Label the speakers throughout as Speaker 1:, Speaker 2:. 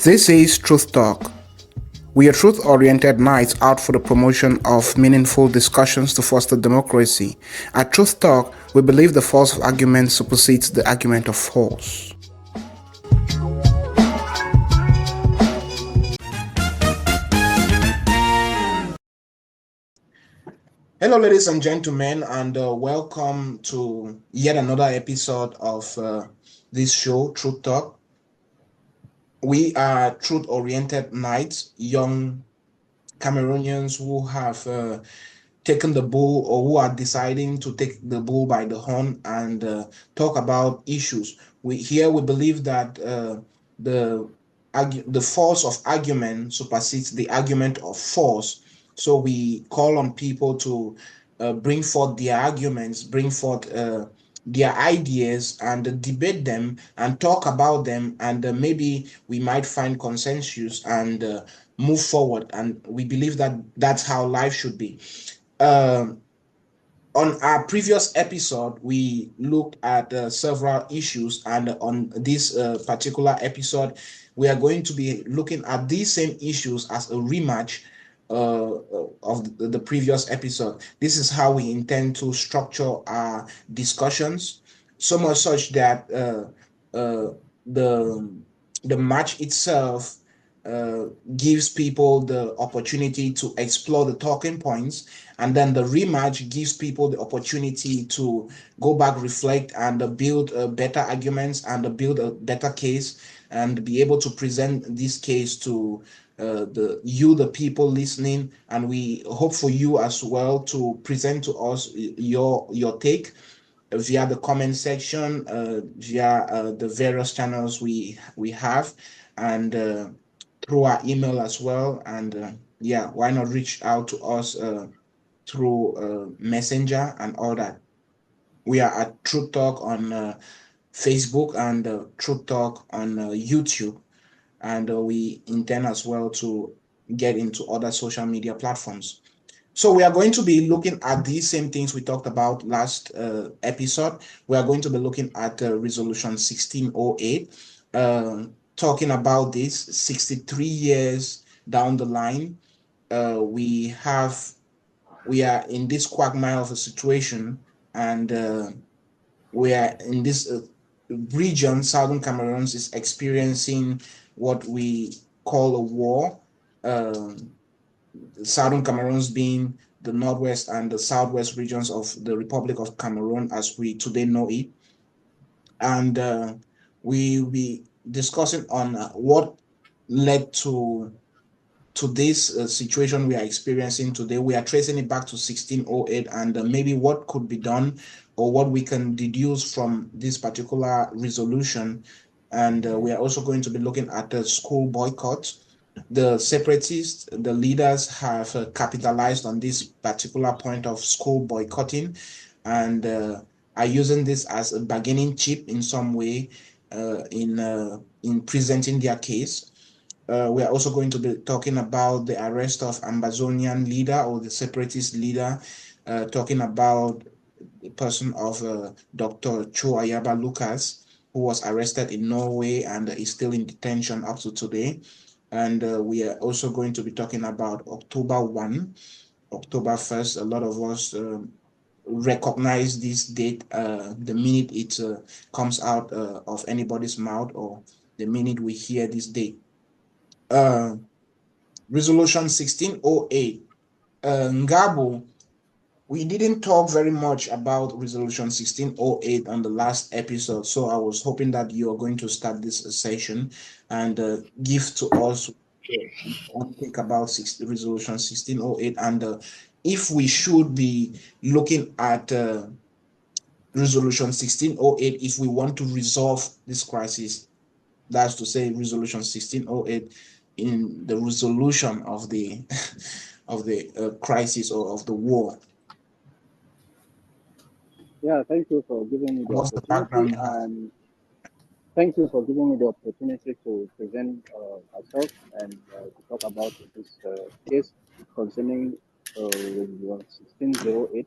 Speaker 1: This is Truth Talk. We are truth-oriented knights out for the promotion of meaningful discussions to foster democracy. At Truth Talk, we believe the force of argument supersedes the argument of force. Hello, ladies and gentlemen, and welcome to yet another episode of this show, Truth Talk. We are truth-oriented knights, young Cameroonians who have taken the bull or who are deciding to take the bull by the horn and talk about issues. We believe that the the force of argument supersedes the argument of force. So we call on people to bring forth their arguments, bring forth their ideas and debate them and talk about them, and maybe we might find consensus and move forward. And we believe that that's how life should be. Um, on our previous episode, we looked at several issues, and on this particular episode, we are going to be looking at these same issues as a rematch of the previous episode. This is how we intend to structure our discussions, so much such that the the match itself uh, gives people the opportunity to explore the talking points, and then the rematch gives people the opportunity to go back, reflect, and build better arguments and build a better case, and be able to present this case to the people listening. And we hope for you as well to present to us your take via the comment section, via the various channels we have, and through our email as well. And yeah, why not reach out to us through Messenger and all that. We are at Truth Talk on Facebook and Truth Talk on YouTube, and we intend as well to get into other social media platforms. So we are going to be looking at these same things we talked about last episode. We are going to be looking at Resolution 1608, talking about this 63 years down the line. We are in this quagmire of a situation, and we are in this region. Southern Cameroon is experiencing what we call a war. Um, Southern Cameroons being the northwest and the southwest regions of the Republic of Cameroon as we today know it. And we will be discussing on what led to this situation we are experiencing today. We are tracing it back to 1608, and maybe what could be done or what we can deduce from this particular resolution. And we are also going to be looking at the school boycott. The separatists, the leaders, have capitalized on this particular point of school boycotting, and are using this as a bargaining chip in some way in presenting their case. We are also going to be talking about the arrest of Ambazonian leader or the separatist leader, talking about the person of Dr. Cho Ayaba Lucas, who was arrested in Norway and is still in detention up to today. And we are also going to be talking about October 1, October 1st. A lot of us recognize this date the minute it comes out of anybody's mouth, or the minute we hear this date. Uh, Resolution 1608. Ngabo, we didn't talk very much about Resolution 1608 on the last episode, so I was hoping that you are going to start this session and give to us one think about Resolution 1608, and if we should be looking at Resolution 1608 if we want to resolve this crisis. That's to say, Resolution 1608 in the resolution of the of the crisis or of the war.
Speaker 2: Yeah, thank you for giving me the
Speaker 1: What's the
Speaker 2: opportunity,
Speaker 1: background you have?
Speaker 2: and thank you for giving me the opportunity to present myself and to talk about this case concerning Resolution 1608.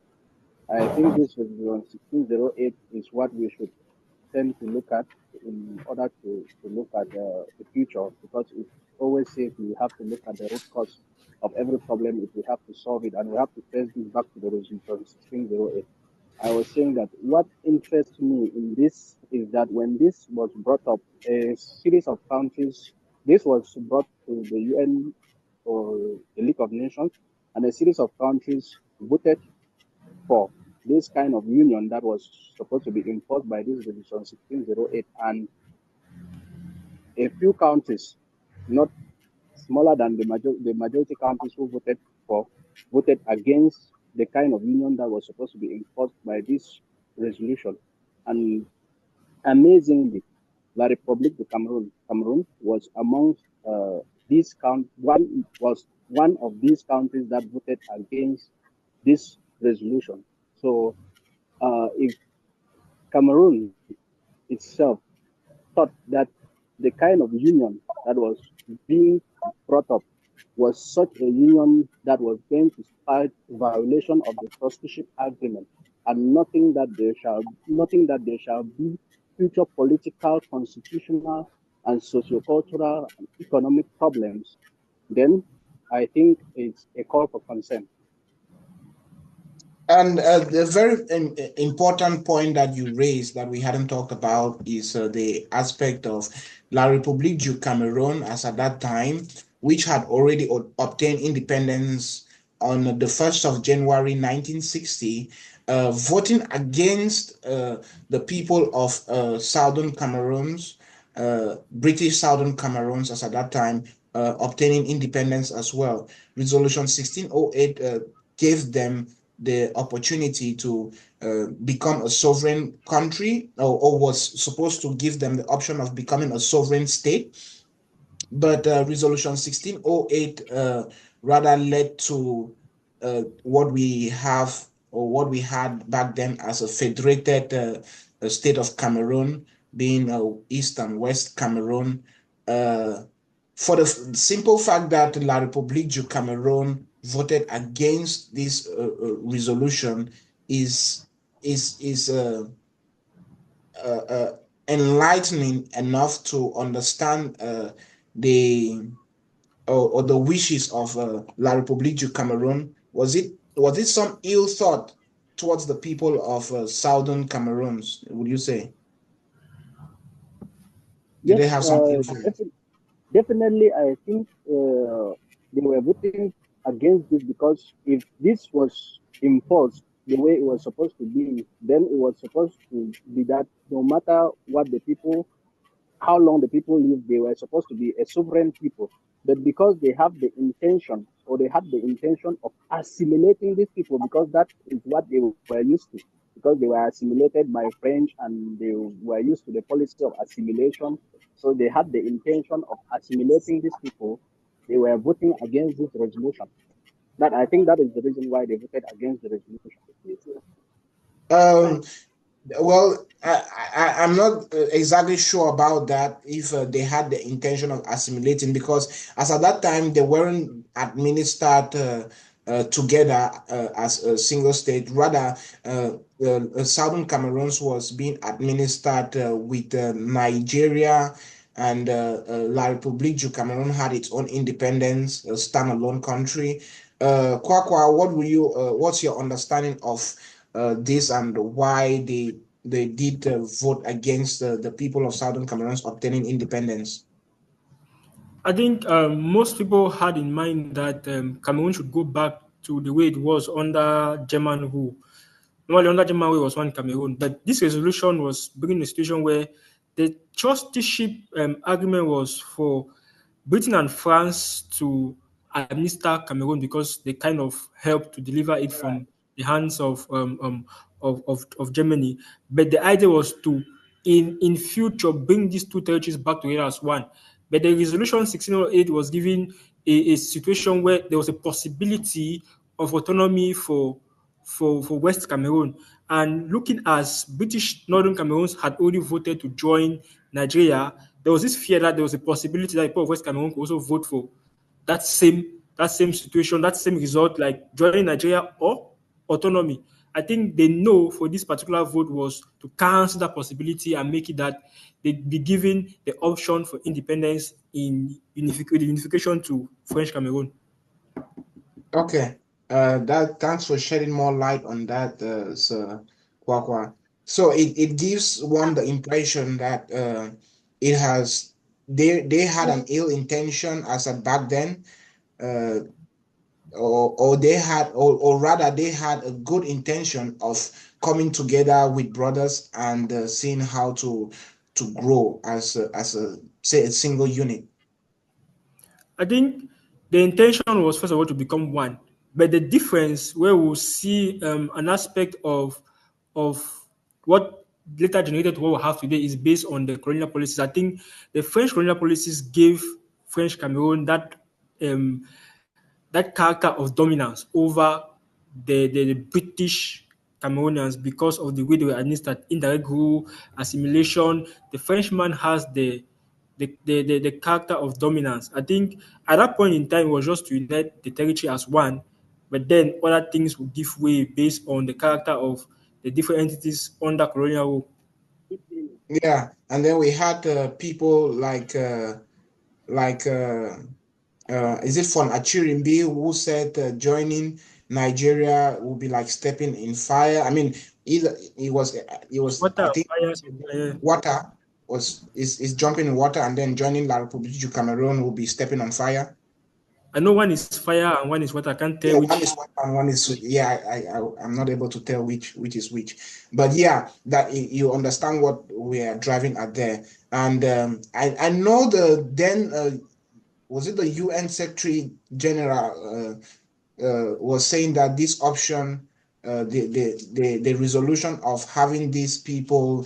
Speaker 2: I think this Resolution 1608 is what we should tend to look at in order to look at the future, because it always says we have to look at the root cause of every problem if we have to solve it, and we have to trace this back to the resolution 1608. I was saying that what interests me in this is that when this was brought up, a series of countries, this was brought to the UN or the League of Nations, and a series of countries voted for this kind of union that was supposed to be enforced by this resolution 1608. And a few countries, not smaller than the majority countries who voted for, voted against the kind of union that was supposed to be enforced by this resolution. And amazingly, La République de Cameroon was amongst these one was one of these countries that voted against this resolution. So if Cameroon itself thought that the kind of union that was being brought up was such a union that was going to start violation of the trusteeship agreement, and nothing that there shall be future political, constitutional, and sociocultural and economic problems, then I think it's a call for concern.
Speaker 1: And the very important point that you raised that we hadn't talked about is the aspect of La République du Cameroun, as at that time, which had already obtained independence on the 1st of January 1960, voting against the people of Southern Cameroons, British Southern Cameroons, as at that time, obtaining independence as well. Resolution 1608 gave them the opportunity to become a sovereign country, or was supposed to give them the option of becoming a sovereign state. But Resolution 1608 rather led to what we have, or what we had back then, as a federated state of Cameroon, being East and West Cameroon. Uh, for the simple fact that La République du Cameroun voted against this resolution is uh, uh, enlightening enough to understand the or the wishes of La République du Cameroun. Was it some ill thought towards the people of southern Cameroons? Would you say? Did they
Speaker 2: Yes,
Speaker 1: have some ill thought?
Speaker 2: definitely, I think they were voting against this because if this was enforced the way it was supposed to be, then it was supposed to be that no matter what the people, how long the people live, they were supposed to be a sovereign people. But because they have the intention, or they had the intention of assimilating these people, because that is what they were used to, because they were assimilated by French and they were used to the policy of assimilation. So they had the intention of assimilating these people. They were voting against this resolution. That I think that is the reason why they voted against the resolution.
Speaker 1: Um, Well, I'm not exactly sure about that, if they had the intention of assimilating, because as at that time they weren't administered together as a single state. Rather, Southern Cameroons was being administered with Nigeria, and La République du Cameroon had its own independence, a standalone country. Kwakwa, what's your understanding of this, and why they did vote against the people of Southern Cameroon obtaining independence?
Speaker 3: I think most people had in mind that Cameroon should go back to the way it was under German rule. Normally, under German rule, it was one Cameroon, but this resolution was bringing a situation where the trusteeship agreement was for Britain and France to administer Cameroon because they kind of helped to deliver it from the hands of Germany. But the idea was to in future bring these two territories back together as one. But the resolution 1608 was giving a situation where there was a possibility of autonomy for West Cameroon. And looking as British Northern Cameroons had already voted to join Nigeria, there was this fear that there was a possibility that people of West Cameroon could also vote for that same situation, that same result, like joining Nigeria or autonomy. I think they know for this particular vote was to cancel that possibility and make it that they'd be given the option for independence in unification to French Cameroon.
Speaker 1: Okay. That thanks for shedding more light on that, Sir Kwakwa. So it gives one the impression that it has they had an ill intention as at back then, uh, or they had or rather they had a good intention of coming together with brothers and seeing how to grow as a say a single unit.
Speaker 3: I think the intention was first of all to become one, but the difference where we'll see an aspect of what later generated what we have today is based on the colonial policies. I think the French colonial policies gave French Cameroon um, that character of dominance over the British Cameroonians because of the way they were administered indirect rule, assimilation. The Frenchman has the character of dominance. I think at that point in time, it was just to unite the territory as one, but then other things would give way based on the character of the different entities under colonial rule.
Speaker 1: Yeah, and then we had people like is it from Achirimbi who said joining Nigeria will be like stepping in fire. I mean, either it was
Speaker 3: Water,
Speaker 1: I think
Speaker 3: fire, something like that.
Speaker 1: water is jumping in water and then joining La République du Cameroon will be stepping on fire.
Speaker 3: I know one is fire and one is water. I can't tell
Speaker 1: Yeah, one
Speaker 3: which.
Speaker 1: is water and one is yeah. I'm not able to tell which is which, but yeah, that you understand what we are driving at there. And I know the then was it the UN Secretary General was saying that this option, the resolution of having these people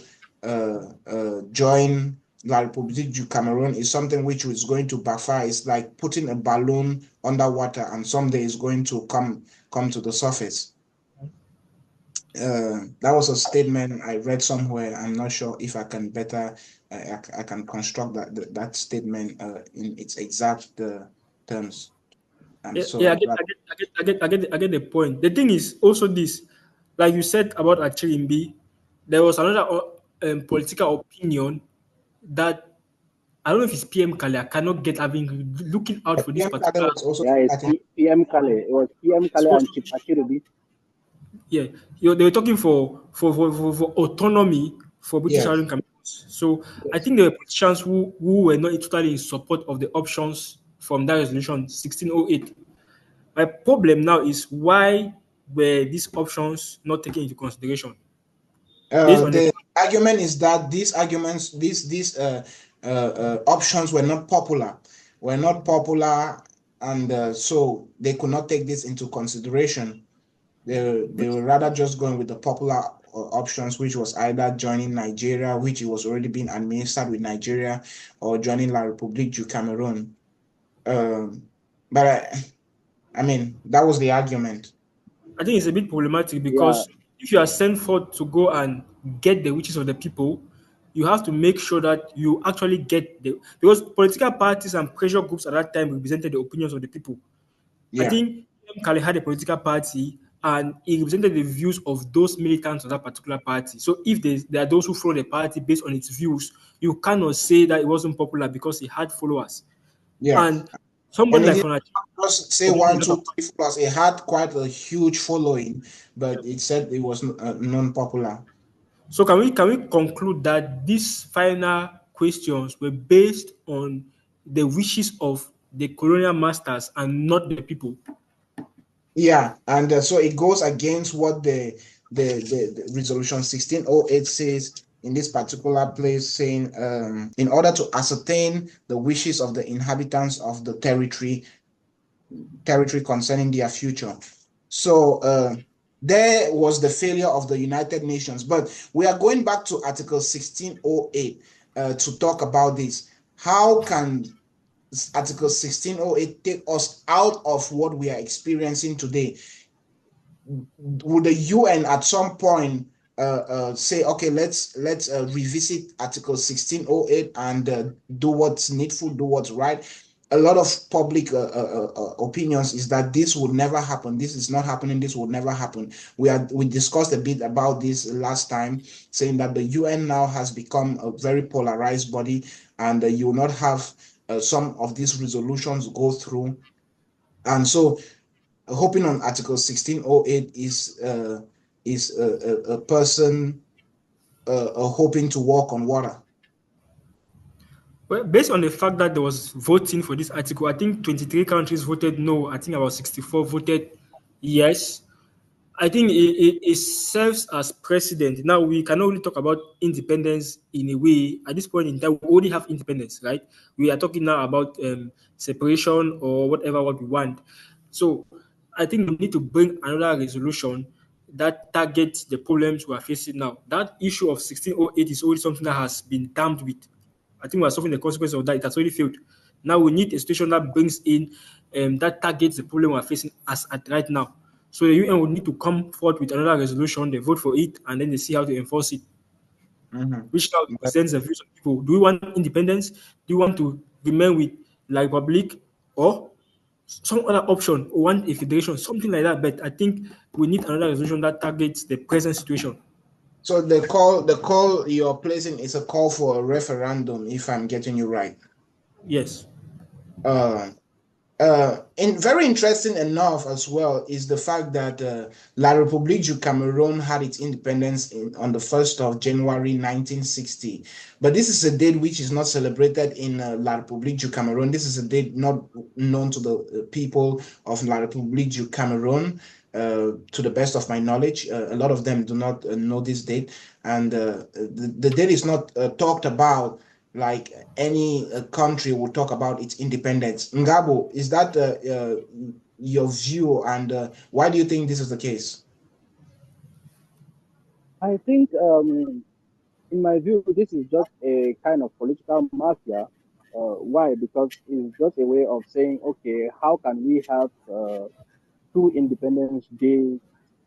Speaker 1: join La République du Cameroon is something which is going to backfire. It's like putting a balloon underwater and someday it's going to come to the surface. That was a statement I read somewhere. I'm not sure if I can better, I can construct that statement in its exact terms. And
Speaker 3: Yeah,
Speaker 1: so
Speaker 3: yeah, I get the point. The thing is also this, like you said about Achirimbi, there was another political opinion that I don't know if it's PM Kale. I cannot get having looking out for this
Speaker 1: PM Kade
Speaker 3: particular.
Speaker 1: was also
Speaker 2: Yeah, it's
Speaker 1: starting.
Speaker 2: PM Kale. It was PM
Speaker 3: It's
Speaker 2: Kale
Speaker 3: supposed
Speaker 2: and
Speaker 3: to
Speaker 2: Chief Achirubi.
Speaker 3: yeah, they were talking for autonomy for British
Speaker 1: Yes.
Speaker 3: Island Cameroons. So I
Speaker 2: Yes.
Speaker 3: think there were politicians who were not totally in support of the options from that resolution 1608. My problem now is why were these options not taken into consideration based on the
Speaker 1: The argument is that these arguments, these options were not popular, and so they could not take this into consideration. They were rather just going with the popular options, which was either joining Nigeria, which it was already being administered with Nigeria, or joining La République du Cameroon. But I mean, that was the argument.
Speaker 3: I think it's a bit problematic
Speaker 2: Yeah,
Speaker 3: because if you are sent forth to go and get the wishes of the people, you have to make sure that you actually get the because political parties and pressure groups at that time represented the opinions of the people. I
Speaker 1: Yeah,
Speaker 3: think Kale had a political party and he represented the views of those militants of that particular party. So if there are those who follow the party based on its views, you cannot say that it wasn't popular because he had followers.
Speaker 1: yeah.
Speaker 3: And somebody
Speaker 1: And it
Speaker 3: like
Speaker 1: did
Speaker 3: Fona
Speaker 1: not just say
Speaker 3: completed
Speaker 1: one,
Speaker 3: a lot
Speaker 1: two,
Speaker 3: of
Speaker 1: three, plus. It had quite a huge following, but it said it was non-popular.
Speaker 3: So can we conclude that these final questions were based on the wishes of the colonial masters and not the people?
Speaker 1: Yeah, and so it goes against what the resolution 1608 says in this particular place, saying in order to ascertain the wishes of the inhabitants of the territory concerning their future. So there was the failure of the United Nations. But we are going back to Article 1608 to talk about this. How can Article 1608 take us out of what we are experiencing today? Would the UN at some point say, okay, let's revisit Article 1608 and do what's needful, do what's right? a lot of public opinions is that this would never happen. This is not happening. This would never happen. We discussed a bit about this last time, saying that the UN now has become a very polarized body, and you will not have some of these resolutions go through. And so, hoping on Article 1608 is a person hoping to walk on water.
Speaker 3: Well, based on the fact that there was voting for this article, I think 23 countries voted no. I think about 64 voted yes. I think it serves as precedent. Now we can only talk about independence in a way. At this point in time, we already have independence, right? We are talking now about separation or whatever what we want. So I think we need to bring another resolution that targets the problems we are facing now. That issue of 1608 is already something that has been tampered with. I think we are suffering the consequence of that. It has already failed. Now we need a situation that brings in that targets the problem we are facing as at right now. So the UN would need to come forward with another resolution, they vote for it, and then they see how to enforce it, which now
Speaker 1: Mm-hmm.
Speaker 3: represents the views of people. Do we want independence? Do you want to remain with La Republic or some other option, or want a federation, something like that? But I think we need another resolution that targets the present situation.
Speaker 1: So the call you're placing is a call for a referendum, if I'm getting you right.
Speaker 3: Yes.
Speaker 1: Uh, and very interesting enough as well is the fact that La République du Cameroon had its independence on the 1st of January 1960. But this is a date which is not celebrated in La République du Cameroon. This is a date not known to the people of La République du Cameroon. To the best of my knowledge, a lot of them do not know this date, and the date is not talked about like any country will talk about its independence. Ngabo, is that your view, and why do you think this is the case?
Speaker 2: I think, in my view, this is just a kind of political mafia. Why? Because it's just a way of saying, okay, how can we have two Independence Days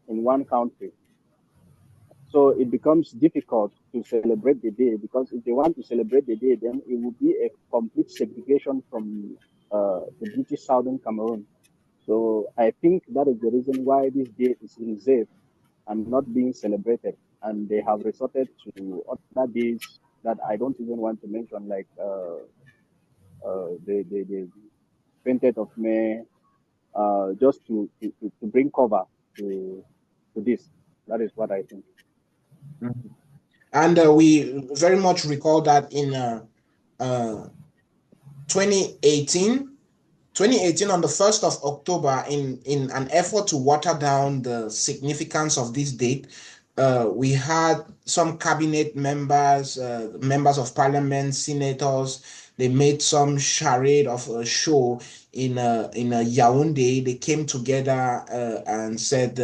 Speaker 2: in one country? So it becomes difficult to celebrate the day, because if they want to celebrate the day, then it would be a complete segregation from the British Southern Cameroon. So I think that is the reason why this day is reserved and not being celebrated. And they have resorted to other days that I don't even want to mention, like the 20th of May, just to bring cover to this. That is what I think.
Speaker 1: Mhm. And we very much recall that in uh, 2018 2018, on the 1st of October, in an effort to water down the significance of this date, we had some cabinet members, members of parliament, senators. They made some charade of a show in a Yaoundé. They came together and said,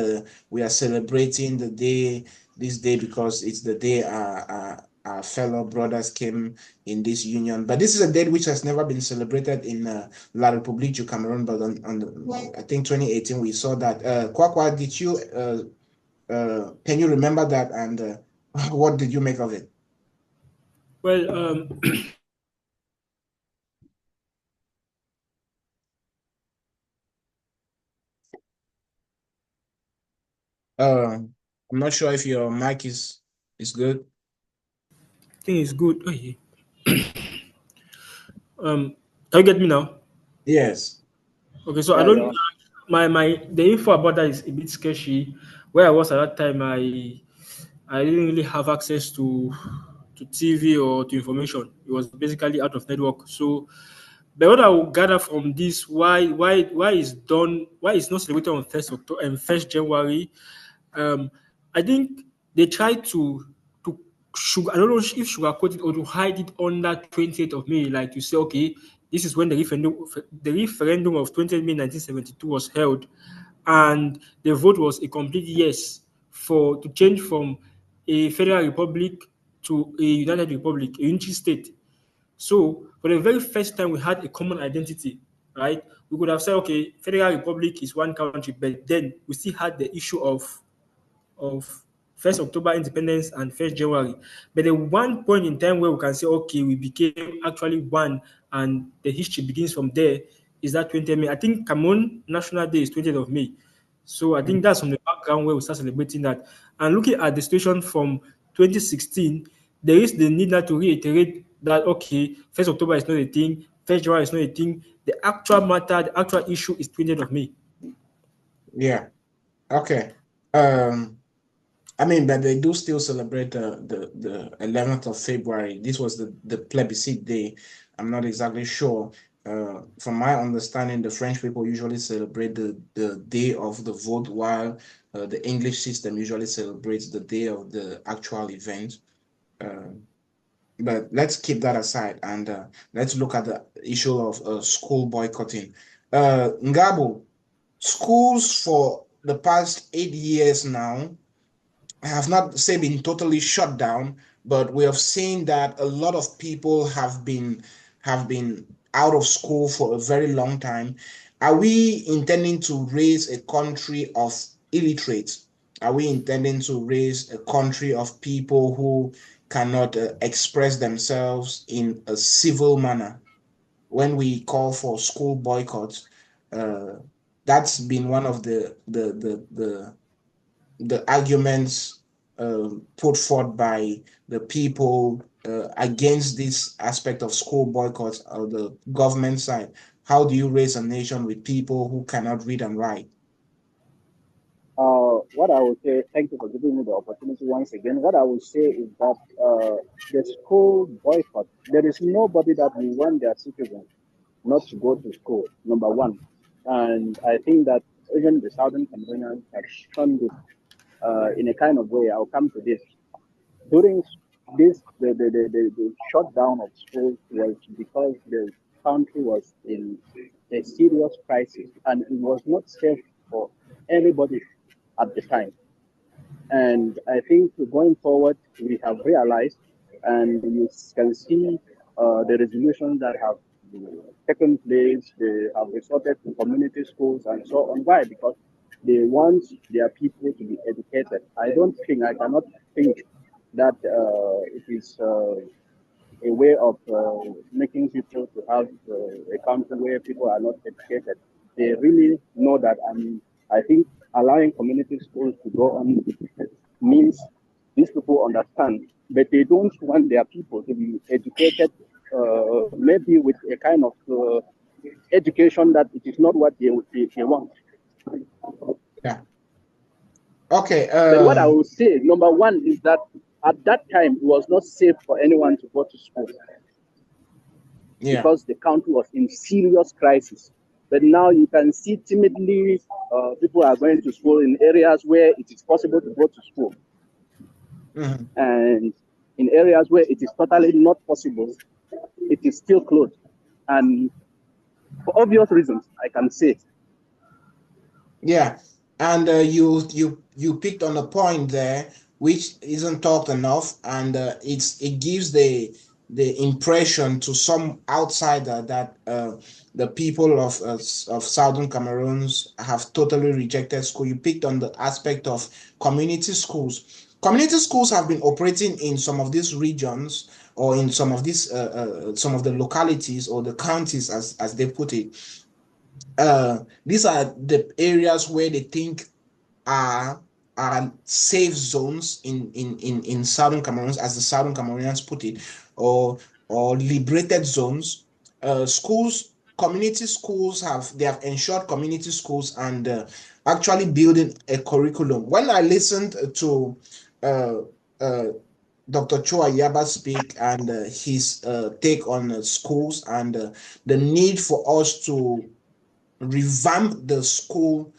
Speaker 1: "We are celebrating the day, this day, because it's the day our fellow brothers came in this union." But this is a date which has never been celebrated in La République du Cameroon, but I think 2018 we saw that. Kwakwa, can you remember that, and what did you make of it?
Speaker 3: Well,
Speaker 1: I'm not sure if your mic is good.
Speaker 3: I think it's good. Oh, yeah. Can you get me now?
Speaker 1: Yes.
Speaker 3: Okay, so I
Speaker 2: Yeah,
Speaker 3: don't
Speaker 2: yeah.
Speaker 3: my the info about that is a bit sketchy. Where I was at that time, I didn't really have access to TV or to information. It was basically out of network. So, but what I will gather from this, why is not celebrated on first October and 1st January. Um, I think they tried to sugar. I don't know if sugarcoat it or to hide it under 28th of May, like to say, okay, this is when the referendum of 20th May 1972 was held, and the vote was a complete yes for to change from a federal republic to a united republic, a unity state. So for the very first time, we had a common identity, right? We could have said, okay, Federal Republic is one country, but then we still had the issue of 1st October independence and 1st January. But the one point in time where we can say, okay, we became actually one and the history begins from there is that 20th May. I think Cameroon National Day is 20th of May. So I think that's from the background where we start celebrating that. And looking at the situation from 2016, there is the need now to reiterate that, okay, 1st October is not a thing, 1st January is not a thing. The actual matter, the actual issue is 20th of May.
Speaker 1: Yeah. Okay. Um, I mean, but they do still celebrate the 11th of February. This was the plebiscite day. I'm not exactly sure. From my understanding, the French people usually celebrate the day of the vote, while the English system usually celebrates the day of the actual event. Uh, but let's keep that aside and let's look at the issue of school boycotting. Ngabo, schools for the past 8 years now have not say been totally shut down, but we have seen that a lot of people have been out of school for a very long time. Are we intending to raise a country of illiterates? Are we intending to raise a country of people who cannot express themselves in a civil manner? When we call for school boycotts, uh, that's been one of the arguments put forth by the people against this aspect of school boycotts or the government side. How do you raise a nation with people who cannot read and write?
Speaker 2: What I would say, thank you for giving me the opportunity once again. What I would say is that the school boycott, there is nobody that will want their citizens not to go to school, number one. And I think that even the Southern Cameroonians have shown this in a kind of way. I'll come to this. During this, the shutdown of schools was because the country was in a serious crisis and it was not safe for anybody at the time. And I think going forward, we have realized, and you can see the resolutions that have taken place. They have resorted to community schools and so on. Why? Because they want their people to be educated. I cannot think that it is a way of making people to have a country where people are not educated. They really know that, and I think allowing community schools to go on means these people understand, but they don't want their people to be educated, maybe with a kind of education that it is not what they want.
Speaker 1: Yeah. Okay.
Speaker 2: But what I will say, number one, is that at that time it was not safe for anyone to go to school.
Speaker 1: Yeah.
Speaker 2: Because the country was in serious crisis. But now you can see timidly people are going to school in areas where it is possible to go to school.
Speaker 1: Mm-hmm.
Speaker 2: And in areas where it is totally not possible, it is still closed. And for obvious reasons, I can say.
Speaker 1: Yeah, and you picked on a point there which isn't talked enough, and it gives the impression to some outsider that the people of Southern Cameroons have totally rejected school. You picked on the aspect of community schools. Community schools have been operating in some of these regions or in some of the localities or the counties, as they put it. These are the areas where they think are are safe zones in Southern Cameroon, as the Southern Cameroonians put it, or liberated zones. Community schools have ensured community schools and actually building a curriculum. When I listened to uh, uh, Dr. Chua Yaba speak and his take on schools and the need for us to revamp the school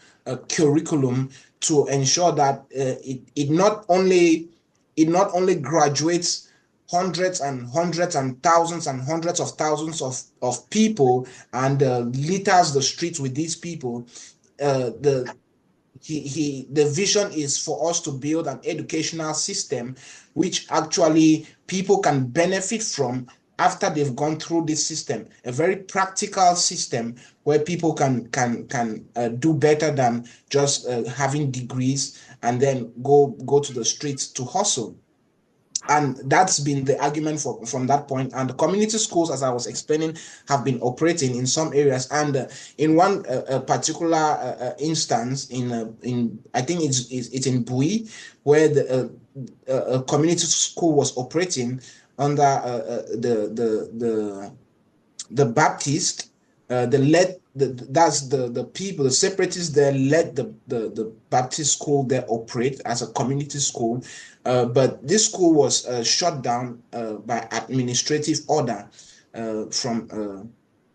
Speaker 1: curriculum to ensure that it not only graduates hundreds and hundreds and hundreds of thousands of people and litters the streets with these people. The vision is for us to build an educational system which actually people can benefit from after they've gone through this system, a very practical system where people can do better than just having degrees and then go to the streets to hustle. And that's been the argument from that point. And the community schools, as I was explaining, have been operating in some areas. And in one particular instance, in I think it's in Bui, where the community school was operating under the Baptist, that's the people, the separatists there let the Baptist school there operate as a community school, but this school was shut down by administrative order from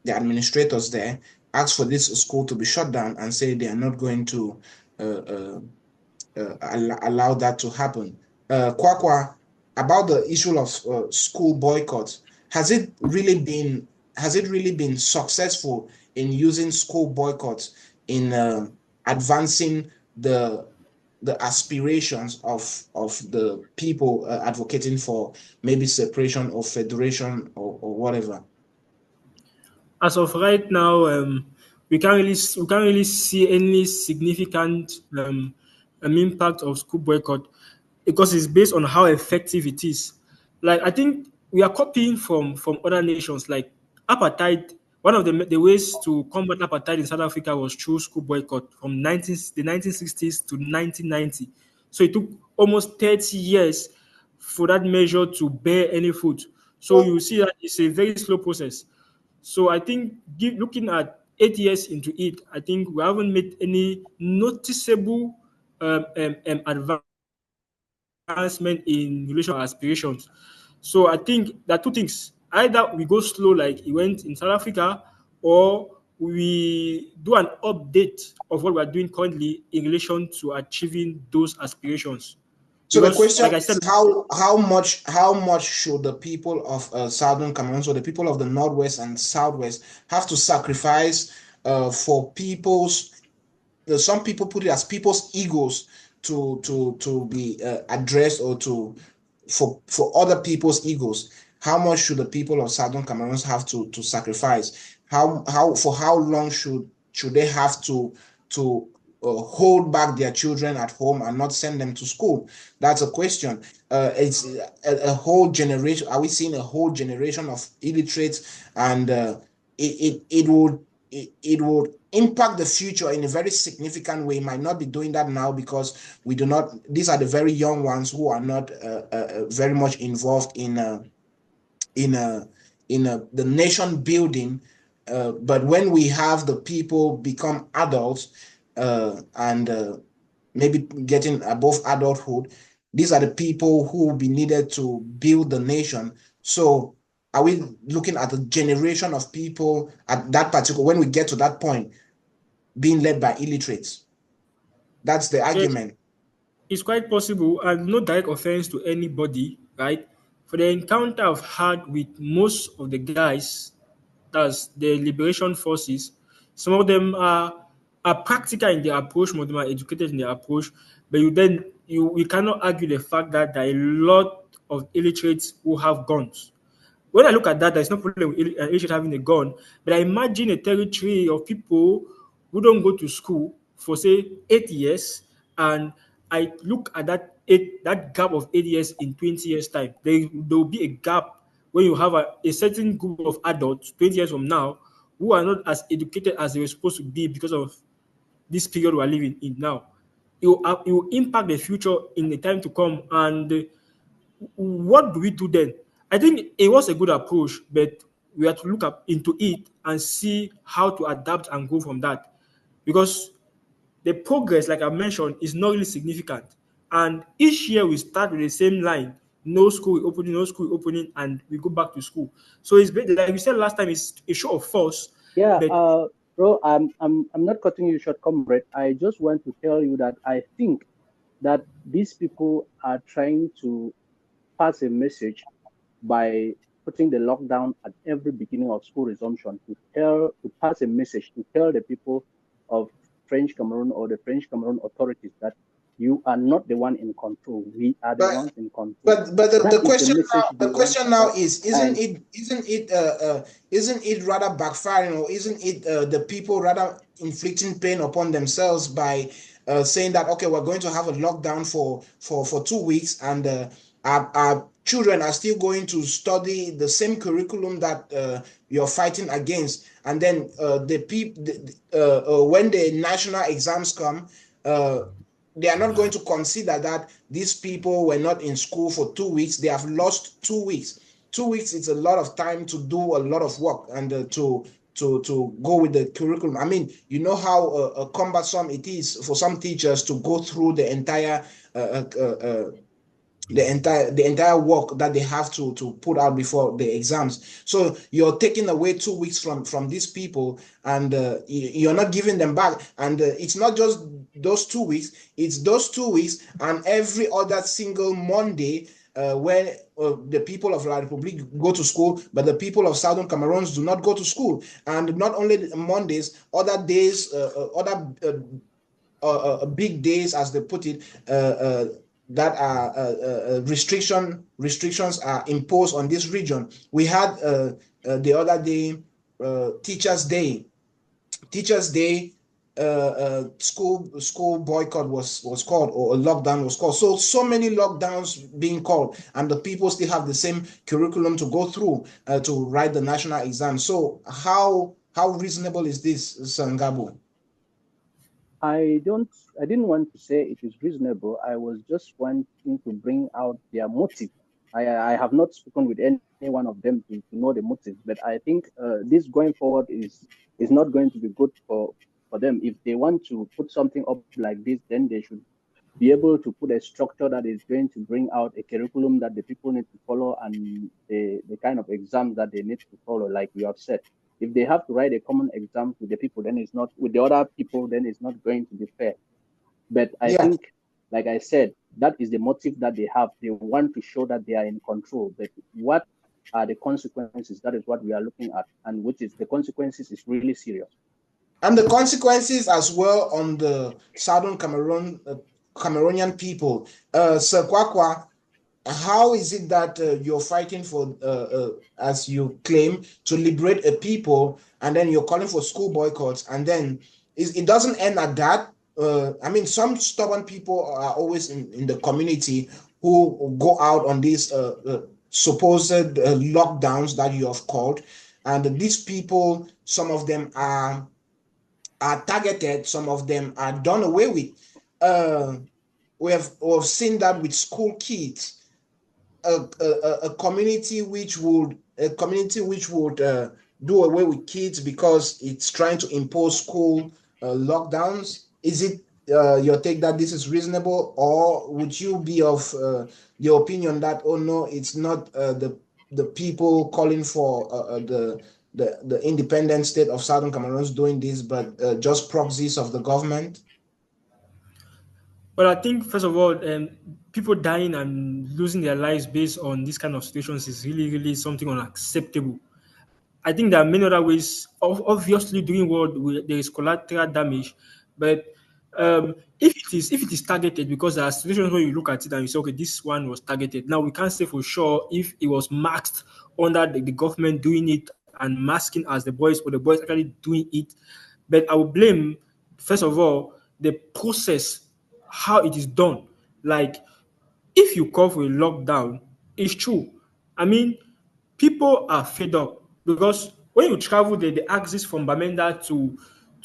Speaker 1: the administrators there, asked for this school to be shut down and say they are not going to uh, uh, allow that to happen. Kwakwa, about the issue of school boycott, has it really been successful in using school boycott in advancing the aspirations of the people advocating for maybe separation or federation or whatever?
Speaker 3: As of right now, we can't really see any significant impact of school boycott because it's based on how effective it is. Like I think we are copying from other nations. Like apartheid, one of the ways to combat apartheid in South Africa was through school boycott from the 1960s to 1990. So it took almost 30 years for that measure to bear any fruit. So you see that it's a very slow process. So I think looking at 8 years into it, I think we haven't made any noticeable advancement in relation to our aspirations. So I think there are two things. Either we go slow like it went in South Africa, or we do an update of what we are doing currently in relation to achieving those aspirations.
Speaker 1: So the
Speaker 3: Because,
Speaker 1: question
Speaker 3: like I
Speaker 1: is
Speaker 3: said,
Speaker 1: how much should the people of Southern Cameroon, so the people of the Northwest and Southwest, have to sacrifice for people's some people put it as people's egos to be addressed, or to for other people's egos. How much should the people of Southern Cameroon have to sacrifice? How for how long should they have to hold back their children at home and not send them to school? That's a question. It's a whole generation. Are we seeing a whole generation of illiterates? And it would it would impact the future in a very significant way. It might not be doing that now because we do not. These are the very young ones who are not very much involved in a the nation building. But when we have the people become adults and maybe getting above adulthood, these are the people who will be needed to build the nation. So are we looking at a generation of people at that particular, when we get to that point, being led by illiterates? That's the
Speaker 3: yes,
Speaker 1: argument.
Speaker 3: it's quite possible, and no direct offense to anybody, right? For the encounter I've had with most of the guys, that's the liberation forces, some of them are practical in their approach, most of them are educated in their approach, but you cannot argue the fact that there are a lot of illiterates who have guns. When I look at that, there's no problem with Asia having a gun. But I imagine a territory of people who don't go to school for say 8 years, and I look at that gap of 8 years in 20 years time. There will be a gap when you have a certain group of adults 20 years from now who are not as educated as they were supposed to be because of this period we are living in now. It will impact the future in the time to come, and what do we do then? I think it was a good approach, but we have to look up into it and see how to adapt and go from that. Because the progress, like I mentioned, is not really significant. And each year we start with the same line: no school opening, no school opening, and we go back to school. So like we said last time, it's a show of force.
Speaker 2: Yeah,
Speaker 3: But
Speaker 2: bro, I'm not cutting you short, comrade. I just want to tell you that I think that these people are trying to pass a message by putting the lockdown at every beginning of school resumption to pass a message to tell the people of French Cameroon or the French Cameroon authorities that you are not the one in control. We are the
Speaker 1: But
Speaker 2: ones in control.
Speaker 1: but
Speaker 2: That
Speaker 1: the
Speaker 2: is the
Speaker 1: question
Speaker 2: message
Speaker 1: now
Speaker 2: they want to pass.
Speaker 1: is,
Speaker 2: And
Speaker 1: isn't it rather backfiring, or isn't it the people rather inflicting pain upon themselves by saying that okay, we're going to have a lockdown for 2 weeks, and our children are still going to study the same curriculum that you're fighting against, and then when the national exams come, they are not going to consider that these people were not in school for 2 weeks. They have lost 2 weeks. 2 weeks is a lot of time to do a lot of work, and to go with the curriculum. I mean, you know how cumbersome it is for some teachers to go through uh, uh, uh, the entire work that they have to put out before the exams. So you're taking away 2 weeks from these people, and you're not giving them back. And it's not just those 2 weeks; it's those 2 weeks and every other single Monday when the people of La Republique go to school, but the people of Southern Cameroons do not go to school. And not only Mondays, other days, other big days, as they put it, that are restrictions are imposed on this region. We had the other day, Teachers' Day. Teachers' Day, school boycott was called, or a lockdown was called. So many lockdowns being called, and the people still have the same curriculum to go through to write the national exam. So how reasonable is this, Sangabo?
Speaker 2: I didn't want to say it is reasonable. I was just wanting to bring out their motive. I have not spoken with any one of them to know the motive, but I think this going forward is not going to be good for them. If they want to put something up like this, then they should be able to put a structure that is going to bring out a curriculum that the people need to follow, and the kind of exams that they need to follow, like you have said. If they have to write a common exam with the people, then it's not with the other people, then it's not going to be fair. But I
Speaker 1: Yeah.
Speaker 2: think, like I said, that is the motive that they have. They want to show that they are in control. But what are the consequences? That is what we are looking at, and which is the consequences is really serious.
Speaker 1: And the consequences as well on the Southern Cameroonian people. Sir Kwakwa, how is it that you're fighting for, as you claim, to liberate a people, and then you're calling for school boycotts, and then it doesn't end at that? I mean, some stubborn people are always in the community who go out on these supposed lockdowns that you have called, and these people, some of them are targeted, some of them are done away with. Uh, we have seen that with school kids, a community which would do away with kids because it's trying to impose school lockdowns. Is it your take that this is reasonable, or would you be of the opinion that, oh no, it's not the people calling for the independent state of Southern Cameroon doing this, but just proxies of the government?
Speaker 3: Well, I think first of all, people dying and losing their lives based on these kind of situations is really, really something unacceptable. I think there are many other ways. Obviously, doing what there is collateral damage, but if it is targeted, because there are situations where you look at it and you say, okay, this one was targeted. Now we can't say for sure if it was masked under the government doing it and masking as the boys, or the boys actually doing it. But I will blame first of all the process, how it is done. Like, if you call for a lockdown, it's true. I mean, people are fed up because when you travel the axis from Bamenda to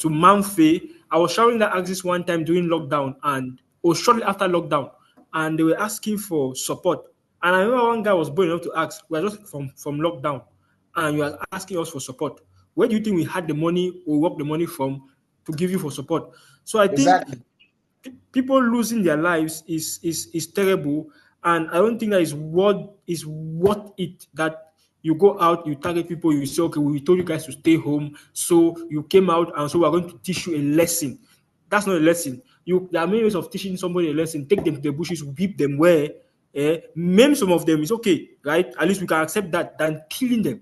Speaker 3: Manfe, I was traveling that axis one time during lockdown, and or shortly after lockdown, and they were asking for support. And I remember one guy was bold enough to ask, "We are just from lockdown, and you are asking us for support. Where do you think we had the money or work the money from to give you for support?" So I think
Speaker 1: Exactly.
Speaker 3: people losing their lives is terrible, and I don't think that is worth it. That you go out, you target people, you say, okay, we told you guys to stay home, so you came out, and so we're going to teach you a lesson. That's not a lesson. There are many ways of teaching somebody a lesson. Take them to the bushes, whip them where, maim some of them is okay, right? At least we can accept that than killing them.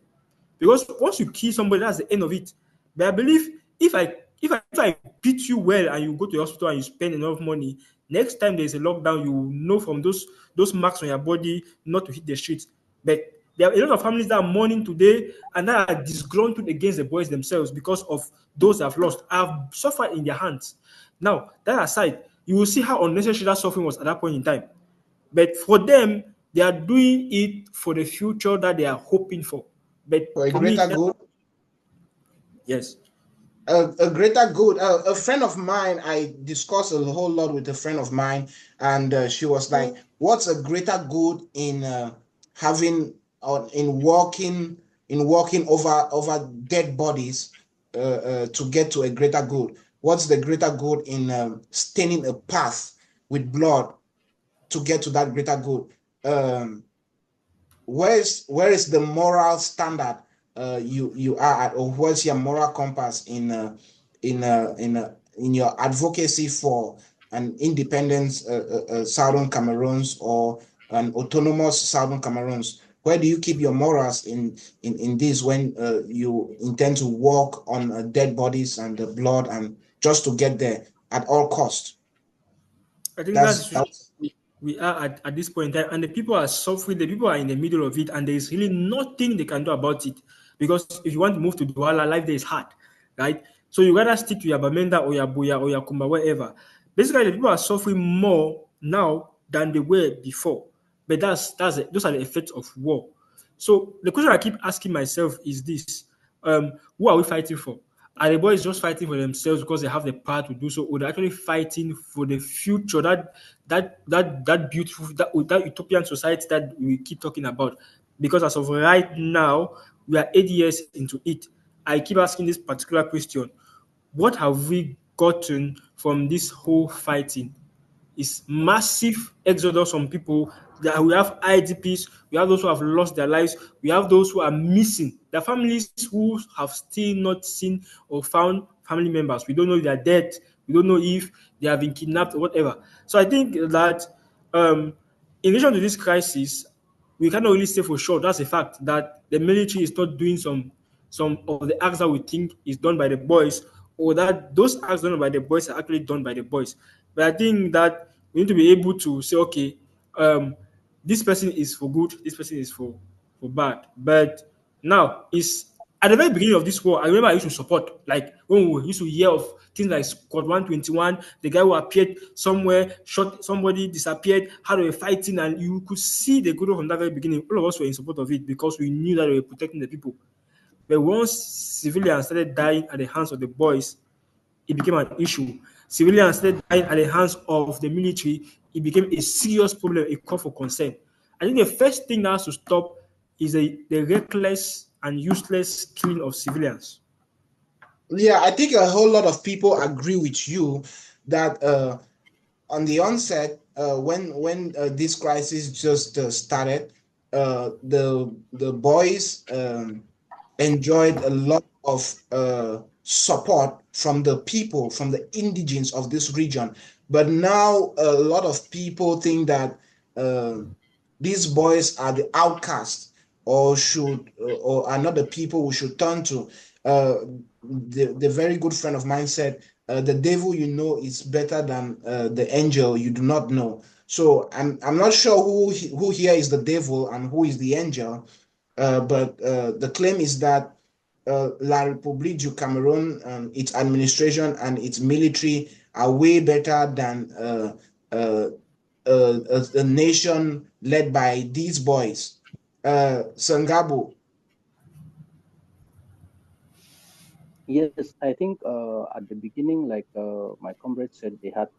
Speaker 3: Because once you kill somebody, that's the end of it. But I believe if I beat you well and you go to the hospital and you spend enough money, next time there's a lockdown, you will know from those marks on your body not to hit the streets. But there are a lot of families that are mourning today and that are disgruntled against the boys themselves because of those that have lost, have suffered in their hands. Now, that aside, you will see how unnecessary that suffering was at that point in time. But for them, they are doing it for the future that they are hoping for. But
Speaker 1: For a
Speaker 3: for me,
Speaker 1: greater good.
Speaker 3: yes.
Speaker 1: A greater good. A friend of mine, I discussed a whole lot with a friend of mine, and she was like, "What's a greater good in having or in walking over dead bodies to get to a greater good? What's the greater good in staining a path with blood to get to that greater good? Um, where is the moral standard you are at, or where's your moral compass in your advocacy for an independent Southern Cameroons or an autonomous Southern Cameroons? Where do you keep your morals in this when you intend to walk on dead bodies and the blood and just to get there at all cost?
Speaker 3: I think that's the
Speaker 1: That's
Speaker 3: situation we are at this point in time, and the people are suffering. The people are in the middle of it, and there is really nothing they can do about it. Because if you want to move to Douala, life there is hard, right? So you rather stick to your Bamenda or your Buya or your Kumba, wherever. Basically, the people are suffering more now than they were before. But those are the effects of war. So the question I keep asking myself is this: who are we fighting for? Are the boys just fighting for themselves because they have the power to do so, or they're actually fighting for the future, that beautiful, that utopian society that we keep talking about? Because as of right now, we are 8 years into it. I keep asking this particular question: what have we gotten from this whole fighting? Is massive exodus from people. That we have IDPs, we have those who have lost their lives, we have those who are missing. There are families who have still not seen or found family members. We don't know if they are dead. We don't know if they have been kidnapped or whatever. So I think that in addition to this crisis, we cannot really say for sure. That's a fact that the military is not doing some of the acts that we think is done by the boys, or that those acts done by the boys are actually done by the boys. But I think that we need to be able to say, okay, this person is for good, this person is for bad. But now is at the very beginning of this war, I remember I used to support, like when we used to hear of things like Squad 121, the guy who appeared somewhere, shot somebody, disappeared, how they were fighting, and you could see the good from that very beginning. All of us were in support of it because we knew that they were protecting the people. But once civilians started dying at the hands of the boys, it became an issue. Civilians started dying at the hands of the military, it became a serious problem, a call for concern. I think the first thing that has to stop is the reckless and useless killing of civilians.
Speaker 1: Yeah, I think a whole lot of people agree with you that on the onset, when this crisis just started, the boys enjoyed a lot of support from the people, from the indigenes of this region. But now a lot of people think that uh, these boys are the outcasts, or should or are not the people we should turn to. Uh, the very good friend of mine said, "The devil you know is better than the angel you do not know." So I'm not sure who here is the devil and who is the angel, but the claim is that La République du Cameroon, its administration and its military are way better than uh, a nation led by these boys. Sangabo.
Speaker 2: Yes, I think at the beginning, like my comrade said, they had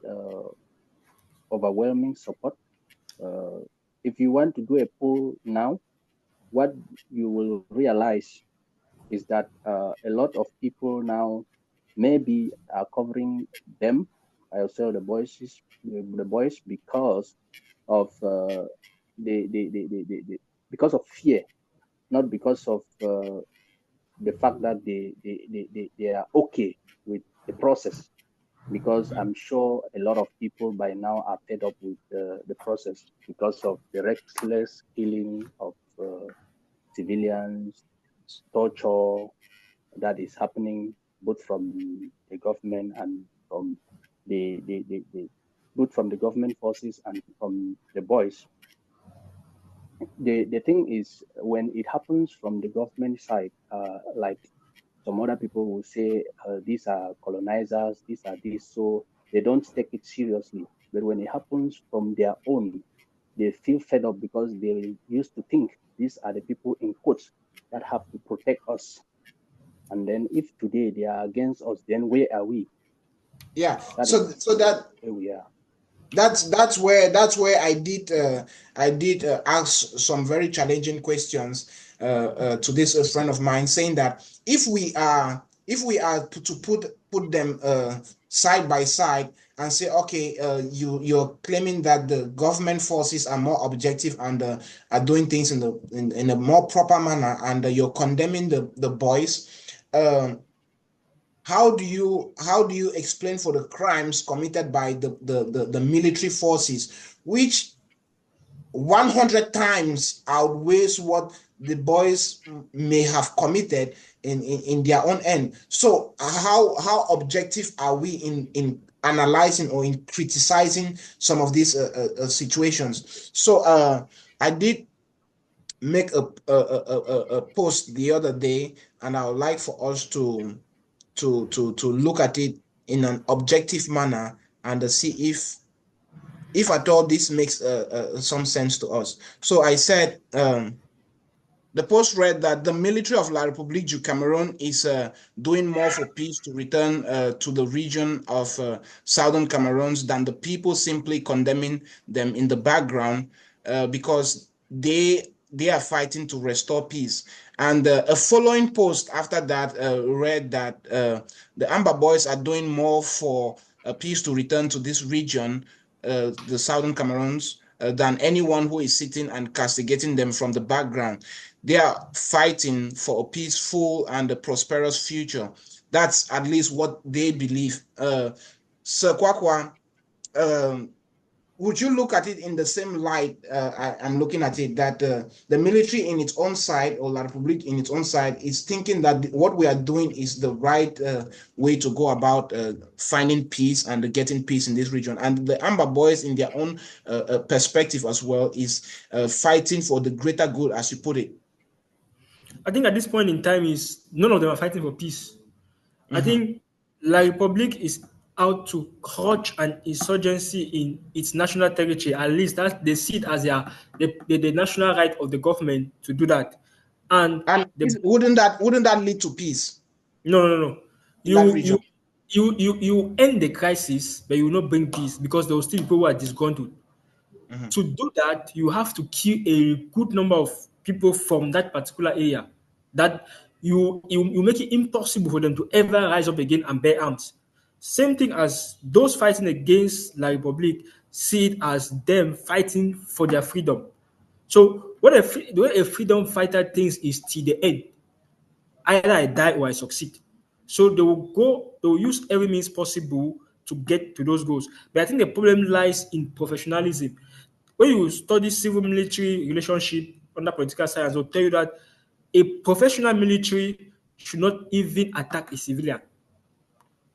Speaker 2: overwhelming support. Uh, if you want to do a poll now, what you will realize is that a lot of people now maybe are covering them, also the boys, because of because of fear, not because of the fact that they are okay with the process. Because I'm sure a lot of people by now are fed up with the process because of the reckless killing of civilians, torture that is happening both from the government and from the both from the government forces and from the boys. The thing is, when it happens from the government side, like some other people will say, these are colonizers, these are this. So they don't take it seriously. But when it happens from their own, they feel fed up because they used to think these are the people in quotes that have to protect us. And then if today they are against us, then where are we?
Speaker 1: Yeah.
Speaker 2: That
Speaker 1: So
Speaker 2: is where we are.
Speaker 1: That's where I did ask some very challenging questions to this friend of mine, saying that if we are to put them side by side and say, okay, you're claiming that the government forces are more objective and are doing things in a more proper manner, and you're condemning the boys. um how do you explain for the crimes committed by the military forces, which 100 times outweighs what the boys may have committed in their own end? So how objective are we in analyzing or in criticizing some of these situations? So I did make a post the other day, and I would like for us to look at it in an objective manner, and see if at all this makes some sense to us. So I said, the post read that the military of La République du Cameroon is doing more for peace to return to the region of southern Cameroon than the people simply condemning them in the background, because they are fighting to restore peace. And a following post after that read that the Amber Boys are doing more for peace to return to this region, the southern Cameroons, than anyone who is sitting and castigating them from the background. They are fighting for a peaceful and a prosperous future. That's at least what they believe. Sir Kwakwa, um, would you look at it in the same light I'm looking at it, that the military in its own side, or La Republic in its own side, is thinking that what we are doing is the right way to go about finding peace and getting peace in this region, and the Amber Boys in their own perspective as well is fighting for the greater good, as you put it?
Speaker 3: I think at this point in time is none of them are fighting for peace. I
Speaker 1: Mhm.
Speaker 3: think La Republic is out to crush an insurgency in its national territory. At least that they see it as the national right of the government to do that. And
Speaker 1: And
Speaker 3: the
Speaker 1: wouldn't that lead to peace
Speaker 3: no, no, no.
Speaker 1: in that
Speaker 3: You
Speaker 1: region?
Speaker 3: you you end the crisis, but you will not bring peace because there will still be people who are disgruntled.
Speaker 1: Mhm.
Speaker 3: To do that, you have to kill a good number of people from that particular area. That you make it impossible for them to ever rise up again and bear arms. Same thing as those fighting against La Republic see it as them fighting for their freedom. So the way a freedom fighter thinks is till the end. Either I die or I succeed. So they will use every means possible to get to those goals. But I think the problem lies in professionalism. When you study civil military relationship under political science, they'll tell you that a professional military should not even attack a civilian.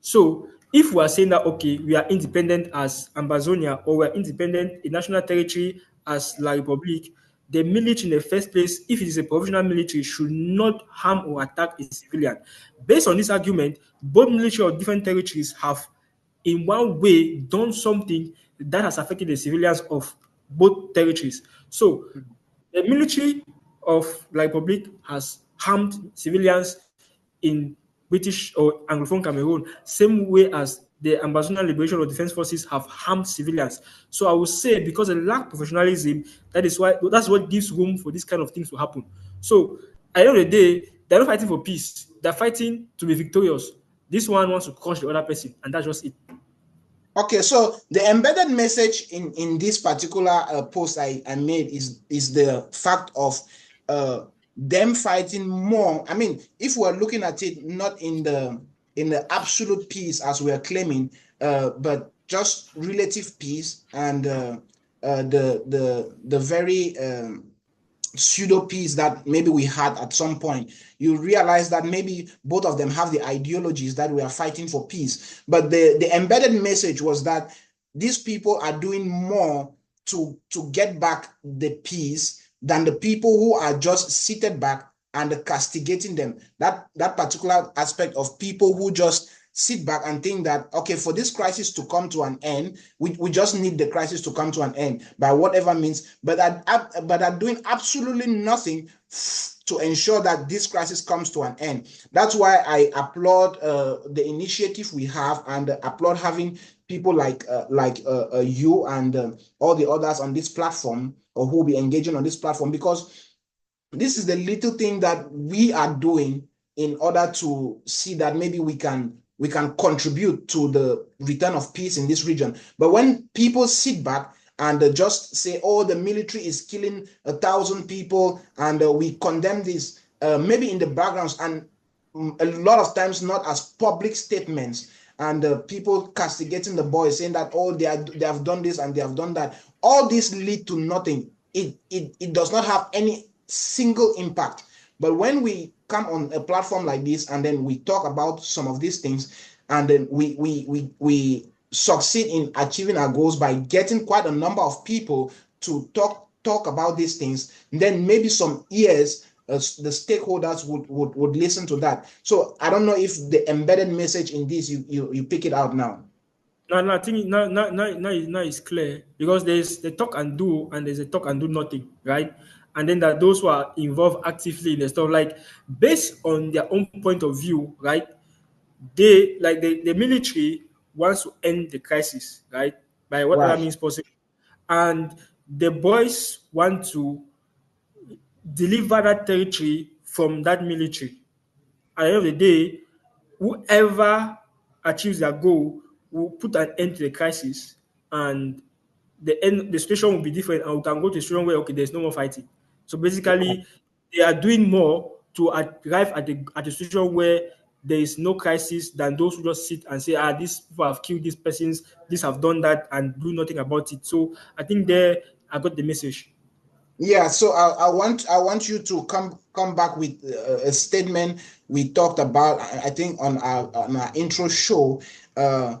Speaker 3: So if we are saying that okay, we are independent as Ambazonia or we are independent in national territory as La Republique, the military in the first place, if it is a professional military, should not harm or attack a civilian. Based on this argument, both military of different territories have in one way done something that has affected the civilians of both territories. So the military of La Republique has harmed civilians in British or Anglophone Cameroon, same way as the Ambazonian Liberation or Defense Forces have harmed civilians. So I would say because they lack professionalism, that's what gives room for these kind of things to happen. So at the end of the day, they're not fighting for peace. They're fighting to be victorious. This one wants to crush the other person, and that's just it.
Speaker 1: Okay, so the embedded message in this particular post I made is the fact of them fighting more. I mean, if we're looking at it not in the absolute peace as we are claiming, but just relative peace, and the very pseudo peace that maybe we had at some point, you realize that maybe both of them have the ideologies that we are fighting for peace. But the embedded message was that these people are doing more to get back the peace than the people who are just seated back and castigating them. That particular aspect of people who just sit back and think that, okay, for this crisis to come to an end, we just need the crisis to come to an end by whatever means, but are doing absolutely nothing to ensure that this crisis comes to an end. That's why I applaud the initiative we have, and applaud having people like you and all the others on this platform, or who will be engaging on this platform, because this is the little thing that we are doing in order to see that maybe we can contribute to the return of peace in this region. But when people sit back and just say, oh, the military is killing 1,000 people, and we condemn this, maybe in the backgrounds, and a lot of times not as public statements, and people castigating the boys, saying that, oh, they have done this and they have done that, all this lead to nothing. It does not have any single impact. But when we come on a platform like this, and then we talk about some of these things, and then we succeed in achieving our goals by getting quite a number of people to talk about these things, then maybe some ears, the stakeholders would listen to that. So I don't know if the embedded message in this, you pick it out now.
Speaker 3: No, I think now it's clear, because there's the talk and do, and there's a talk and do nothing, right? And then that those who are involved actively in the stuff, like based on their own point of view, right? They, like the military wants to end the crisis, right? By whatever
Speaker 1: Right.
Speaker 3: means possible. And the boys want to deliver that territory from that military. At the end of the day, whoever achieves their goal will put an end to the crisis, and the situation will be different, and we can go to a situation where, okay, there's no more fighting. So basically, they are doing more to arrive at a situation where there is no crisis, than those who just sit and say, these people have killed these persons, these have done that, and do nothing about it. So I think there I got the message.
Speaker 1: Yeah, so I want you to come back with a statement we talked about, I think, on our intro show. Uh,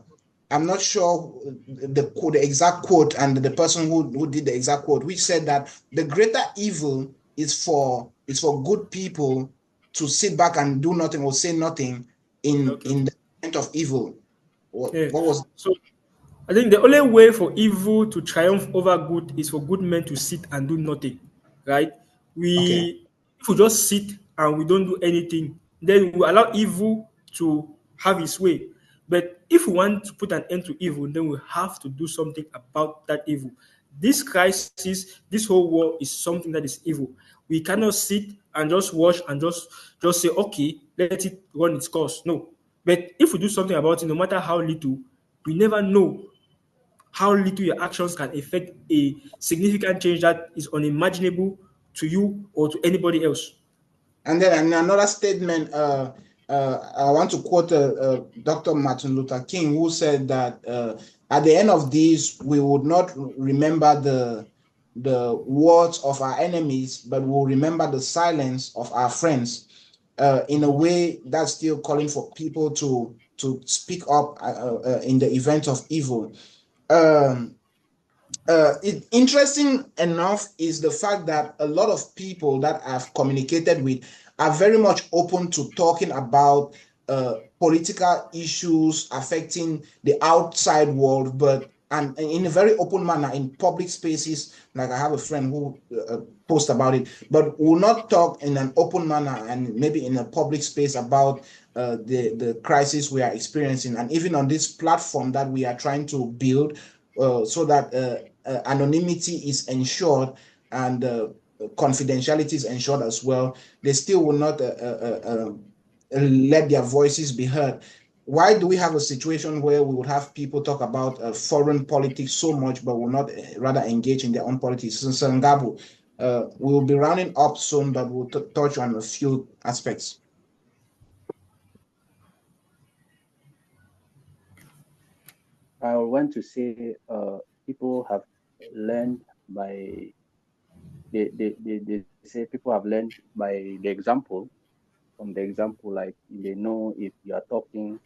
Speaker 1: I'm not sure the exact quote, and the person who did the exact quote, which said that the greater evil is for good people to sit back and do nothing or say nothing
Speaker 3: Okay,
Speaker 1: in
Speaker 3: okay.
Speaker 1: the event of evil.
Speaker 3: Yeah.
Speaker 1: What was?
Speaker 3: So I think the only way for evil to triumph over good is for good men to sit and do nothing, right?
Speaker 1: Okay.
Speaker 3: If we just sit and we don't do anything, then we allow evil to have its way. But if we want to put an end to evil, then we have to do something about that evil. This crisis, this whole war is something that is evil. We cannot sit and just watch and just say, okay, let it run its course. No. But if we do something about it, no matter how little, we never know how little your actions can affect a significant change that is unimaginable to you or to anybody else.
Speaker 1: And then another statement, I want to quote Dr. Martin Luther King, who said that at the end of this, we would not remember the words of our enemies, but we'll remember the silence of our friends. In a way, that's still calling for people to speak up in the event of evil. Um, Interesting enough is the fact that a lot of people that I've communicated with are very much open to talking about political issues affecting the outside world, but and in a very open manner in public spaces. Like, I have a friend who post about it, but will not talk in an open manner and maybe in a public space about the crisis we are experiencing, and even on this platform that we are trying to build, so that anonymity is ensured, and confidentiality is ensured as well. They still will not let their voices be heard. Why do we have a situation where we would have people talk about foreign politics so much, but will not rather engage in their own politics? So, Ngabu, we will be rounding up soon, but we'll touch on a few aspects.
Speaker 2: I want to say people have learned by they say people have learned by the example. From the example, like they know if you are talking,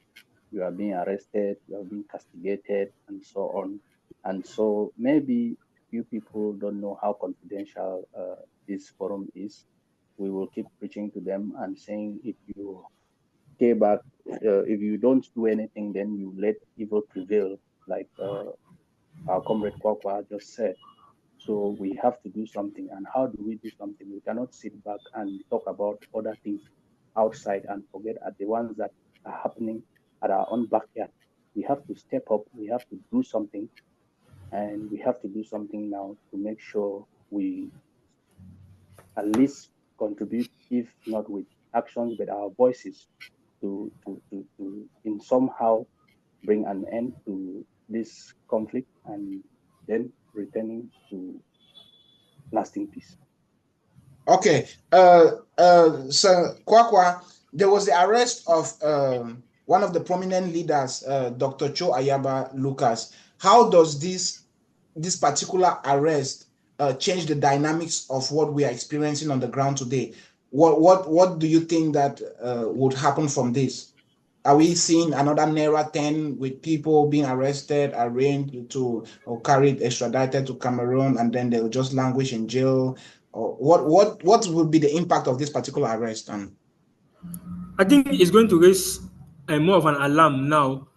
Speaker 2: you are being arrested, you are being castigated, and so on. And so maybe few people don't know how confidential this forum is. We will keep preaching to them and saying, if you stay back, if you don't do anything, then you let evil prevail, like our comrade Kwakwa just said. So we have to do something. And how do we do something? We cannot sit back and talk about other things outside and forget at the ones that are happening at our own backyard. We have to step up. We have to do something, and we have to do something now to make sure we at least contribute, if not with actions, but our voices to in somehow bring an end to this conflict and then returning to lasting peace.
Speaker 1: Okay. So Kwakwa, there was the arrest of one of the prominent leaders, Dr. Cho Ayaba Lucas. How does this particular arrest change the dynamics of what we are experiencing on the ground today? What do you think that would happen from this? Are we seeing another Naira 10 with people being arrested, arraigned to or carried extradited to Cameroon, and then they'll just languish in jail? Or what would be the impact of this particular arrest? And
Speaker 3: I think it's going to raise more of an alarm now.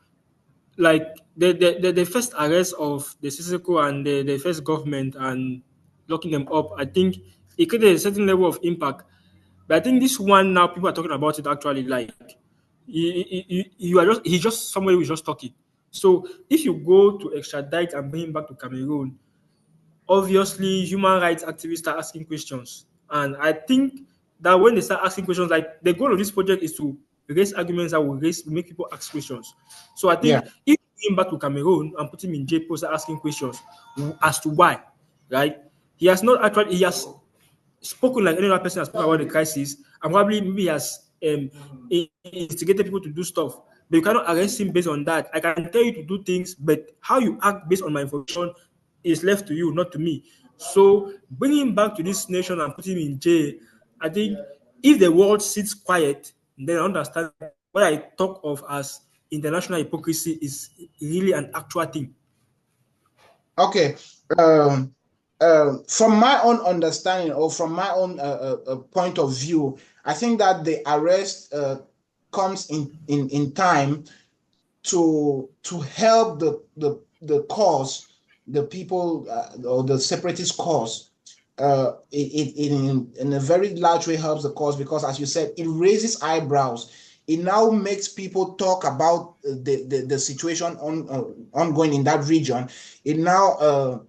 Speaker 3: Like the first arrest of the Siseko and the first government and locking them up, I think it created a certain level of impact. But I think this one now, people are talking about it actually. Like you are just he's just somebody who's just talking. So if you go to extradite and bring him back to Cameroon, obviously human rights activists start asking questions. And I think that when they start asking questions, like the goal of this project is to raise arguments that will make people ask questions. So I
Speaker 1: yeah,
Speaker 3: think if we bring him back to Cameroon and put him in jail, people start asking questions as to why, right? He has spoken like any other person has spoken about the crisis, and probably maybe he has instigated people to do stuff. But you cannot arrest him based on that. I can tell you to do things, but how you act based on my information is left to you, not to me. So bringing him back to this nation and putting him in jail, I think if the world sits quiet, then I understand what I talk of as international hypocrisy is really an actual thing.
Speaker 1: okay. From my own understanding or from my own point of view, I think that the arrest comes in time to help the cause, the people or the separatist cause. In a very large way helps the cause because, as you said, it raises eyebrows. It now makes people talk about the situation ongoing in that region. It now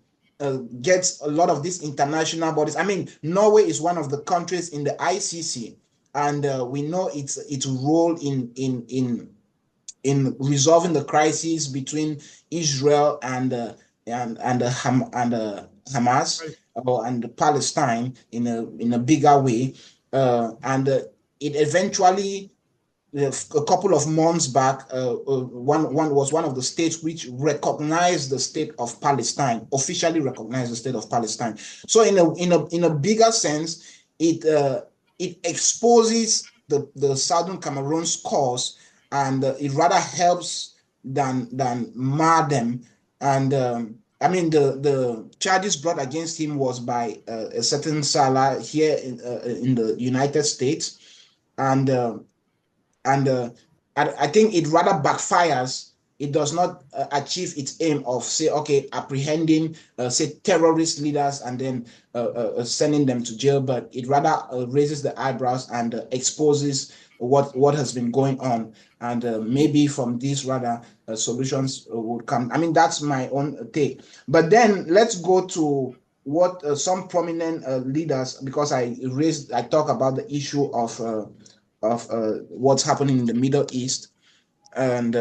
Speaker 1: gets a lot of these international bodies. I mean, Norway is one of the countries in the ICC, and we know its role in resolving the crisis between Israel and Hamas and Palestine in a bigger way, and it eventually a couple of months back, one was one of the states which recognized the state of Palestine, officially recognized the state of Palestine. So in a bigger sense, it exposes the Southern Cameroon's cause, and it rather helps than mar them. And I mean, the charges brought against him was by a certain Salah here in the United States, and and I think it rather backfires. It does not achieve its aim of, say, okay, apprehending, say, terrorist leaders and then sending them to jail, but it rather raises the eyebrows and exposes what has been going on. And maybe from these rather solutions would come. I mean, that's my own take. But then let's go to what some prominent leaders, because I talk about the issue of what's happening in the Middle East and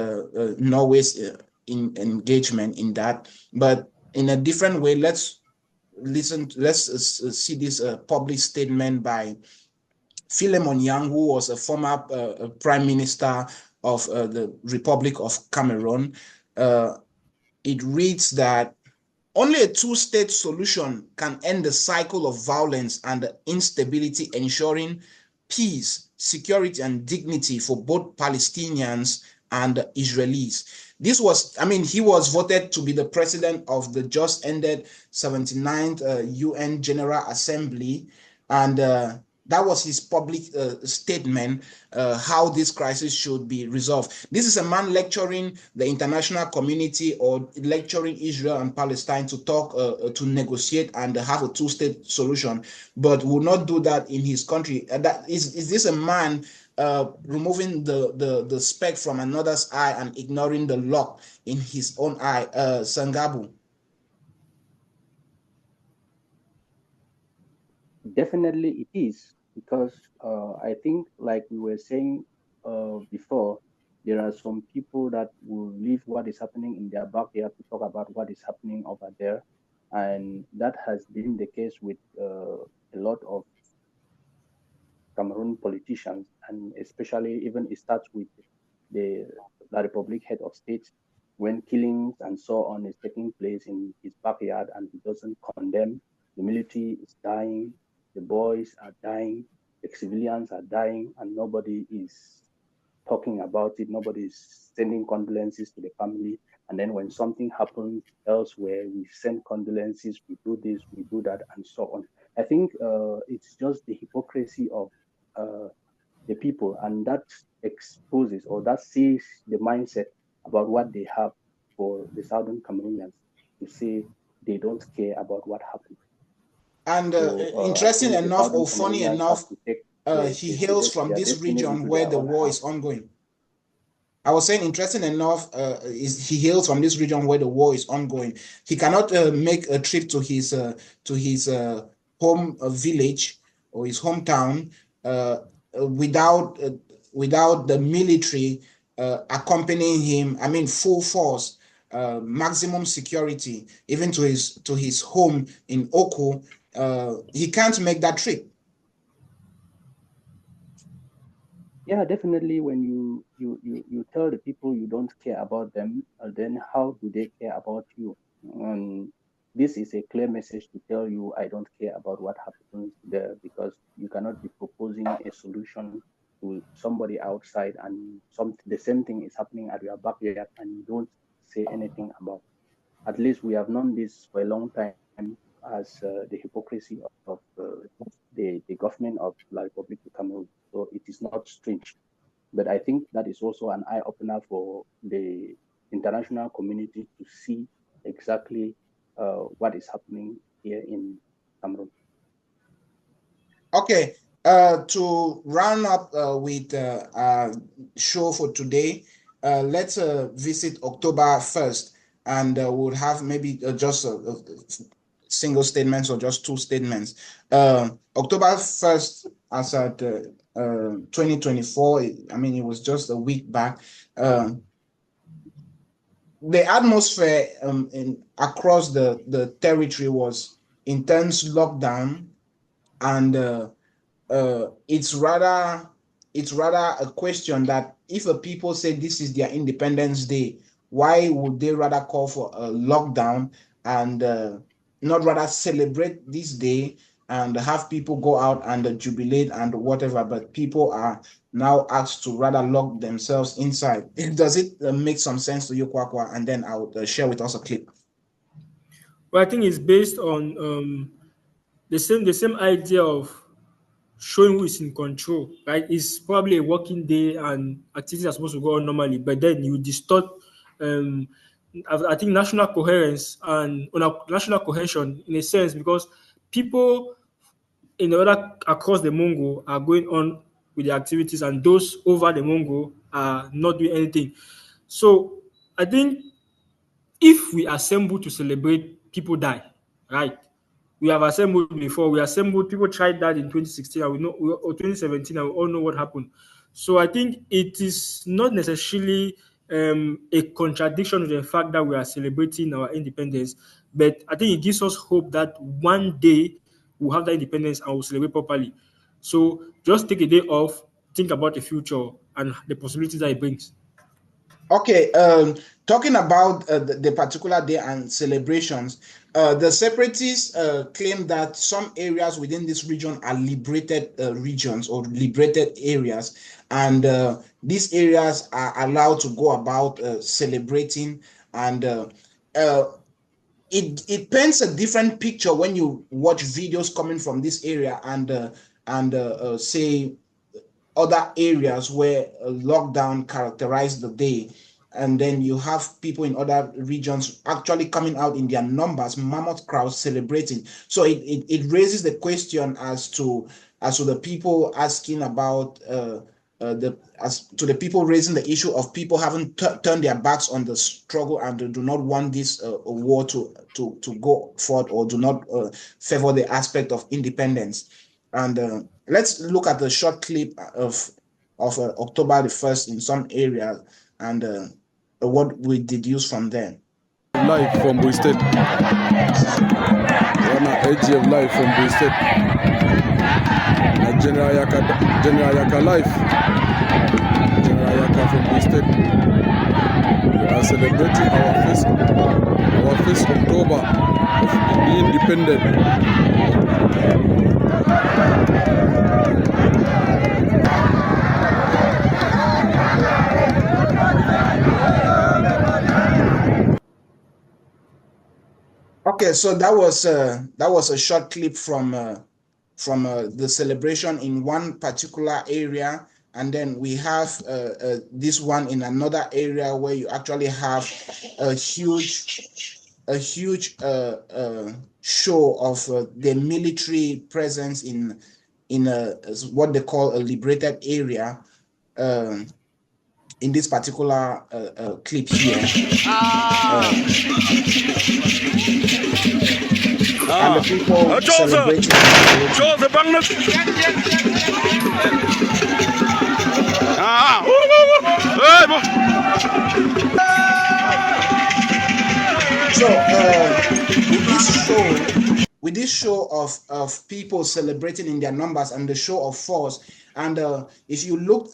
Speaker 1: Norway's engagement in that. But in a different way, let's see this public statement by Philemon Yang, who was a former prime minister of the Republic of Cameroon. It reads that only a two-state solution can end the cycle of violence and instability, ensuring peace, security, and dignity for both Palestinians and Israelis. This was, I mean, he was voted to be the president of the just ended 79th UN General Assembly. And That was his public statement, how this crisis should be resolved. This is a man lecturing the international community or lecturing Israel and Palestine to talk, to negotiate and have a two-state solution, but will not do that in his country. That is this a man removing the speck from another's eye and ignoring the lock in his own eye? Sangabu.
Speaker 2: Definitely it is, because I think, like we were saying before, there are some people that will leave what is happening in their backyard to talk about what is happening over there. And that has been the case with a lot of Cameroon politicians, and especially even it starts with the La Republic head of state, when killings and so on is taking place in his backyard and he doesn't condemn. The military is dying, the boys are dying, the civilians are dying, and nobody is talking about it. Nobody is sending condolences to the family. And then when something happens elsewhere, we send condolences, we do this, we do that, and so on. I think it's just the hypocrisy of uh, the people, and that exposes or that sees the mindset about what they have for the Southern Cameroonians, to say they don't care about what happened.
Speaker 1: And
Speaker 2: So I
Speaker 1: interesting
Speaker 2: think the
Speaker 1: enough,
Speaker 2: Southern
Speaker 1: or funny
Speaker 2: Cameroonians have
Speaker 1: enough,
Speaker 2: to take
Speaker 1: he hails from
Speaker 2: their
Speaker 1: this
Speaker 2: destiny
Speaker 1: region
Speaker 2: into
Speaker 1: where
Speaker 2: their
Speaker 1: the
Speaker 2: own
Speaker 1: war is
Speaker 2: hands.
Speaker 1: ongoing. I was saying, interesting enough, is he hails from this region where the war is ongoing. He cannot make a trip to his home village or his hometown without without the military accompanying him. I mean, full force, maximum security, even to his home in Oko. He can't make that trip.
Speaker 2: Yeah, definitely. When you tell the people you don't care about them, then how do they care about you? This is a clear message to tell you I don't care about what happens there, because you cannot be proposing a solution to somebody outside, and the same thing is happening at your backyard and you don't say anything about it. At least we have known this for a long time as the hypocrisy of the government of La Republic of Cameroon. So it is not strange. But I think that is also an eye opener for the international community to see exactly what is happening here in Cameroon.
Speaker 1: Okay, to round up with our show for today, let's visit October 1st, and we'll have maybe just single statements or just two statements. October 1st, as at 2024, I mean, it was just a week back. The atmosphere across the territory was intense lockdown, and it's rather a question that if a people say this is their Independence Day, why would they rather call for a lockdown and not rather celebrate this day and have people go out and jubilate and whatever? But people are now asked to rather lock themselves inside. Does it make some sense to you, Kwakwa? And then I'll share with us a clip.
Speaker 3: Well, I think it's based on the same idea of showing who is in control, right? It's probably a working day and activities are supposed to go on normally, but then you distort. Um, I think national coherence and national cohesion in a sense, because people in other across the Mongo are going on with the activities, and those over the Mongo are not doing anything. So I think if we assemble to celebrate, people die, right? We have assembled before. We assembled. People tried that in 2016, and or 2017, and we all know what happened. So I think it is not necessarily a contradiction to the fact that we are celebrating our independence, but I think it gives us hope that one day we'll have that independence and we'll celebrate properly. So just take a day off, think about the future and the possibilities that it brings.
Speaker 1: Okay, talking about the particular day and celebrations, the separatists claim that some areas within this region are liberated regions or liberated areas, and these areas are allowed to go about celebrating, and uh, it paints a different picture when you watch videos coming from this area, and and say other areas where a lockdown characterized the day, and then you have people in other regions actually coming out in their numbers, mammoth crowds celebrating. So it raises the question as to the people asking about the people raising the issue of people having turned their backs on the struggle and do not want this war to go forward, or do not favor the aspect of independence. And let's look at the short clip of October the 1st in some areas, and what we deduce from there.
Speaker 4: Live from Boy State. Wana edge of live from Boy State. General Yaka live. General Yaka from Boy State. We are celebrating our first October of being independent.
Speaker 1: Okay, so that was a short clip from the celebration in one particular area, and then we have this one in another area where you actually have a huge show of the military presence in what they call a liberated area. In this particular clip here. And the people celebrating. So with this show of people celebrating in their numbers and the show of force, and if you look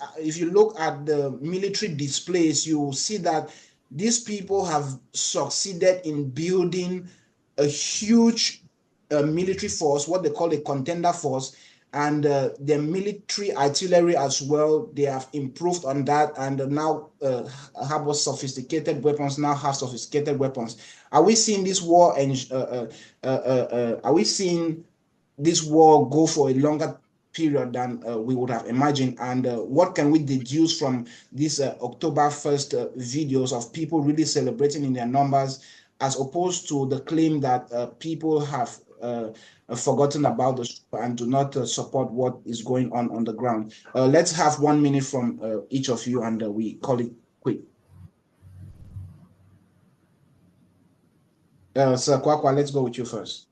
Speaker 1: at the military displays, you see that these people have succeeded in building a huge military force, what they call a contender force, and the military artillery as well. They have improved on that, and now have sophisticated weapons. Are we seeing this war, and are we seeing this war go for a longer period than we would have imagined? And what can we deduce from these October 1st videos of people really celebrating in their numbers, as opposed to the claim that people have forgotten about the show and do not support what is going on the ground? Let's have 1 minute from each of you, and we call it quick. Sir Kwakwa, let's go with you first.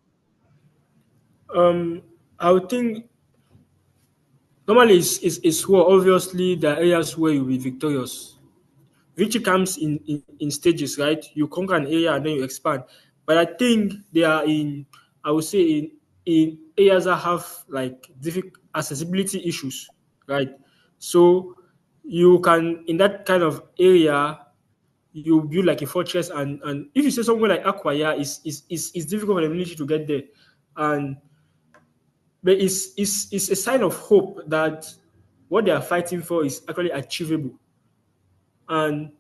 Speaker 3: I would think normally it's war. Obviously, there are areas where you'll be victorious. Victory comes in stages, right? You conquer an area and then you expand. But I think they are I would say in areas that have like difficult accessibility issues, right? So you can, in that kind of area, you build like a fortress, and if you say somewhere like Akwaya is difficult for the military to get there. And but it's a sign of hope that what they are fighting for is actually achievable. And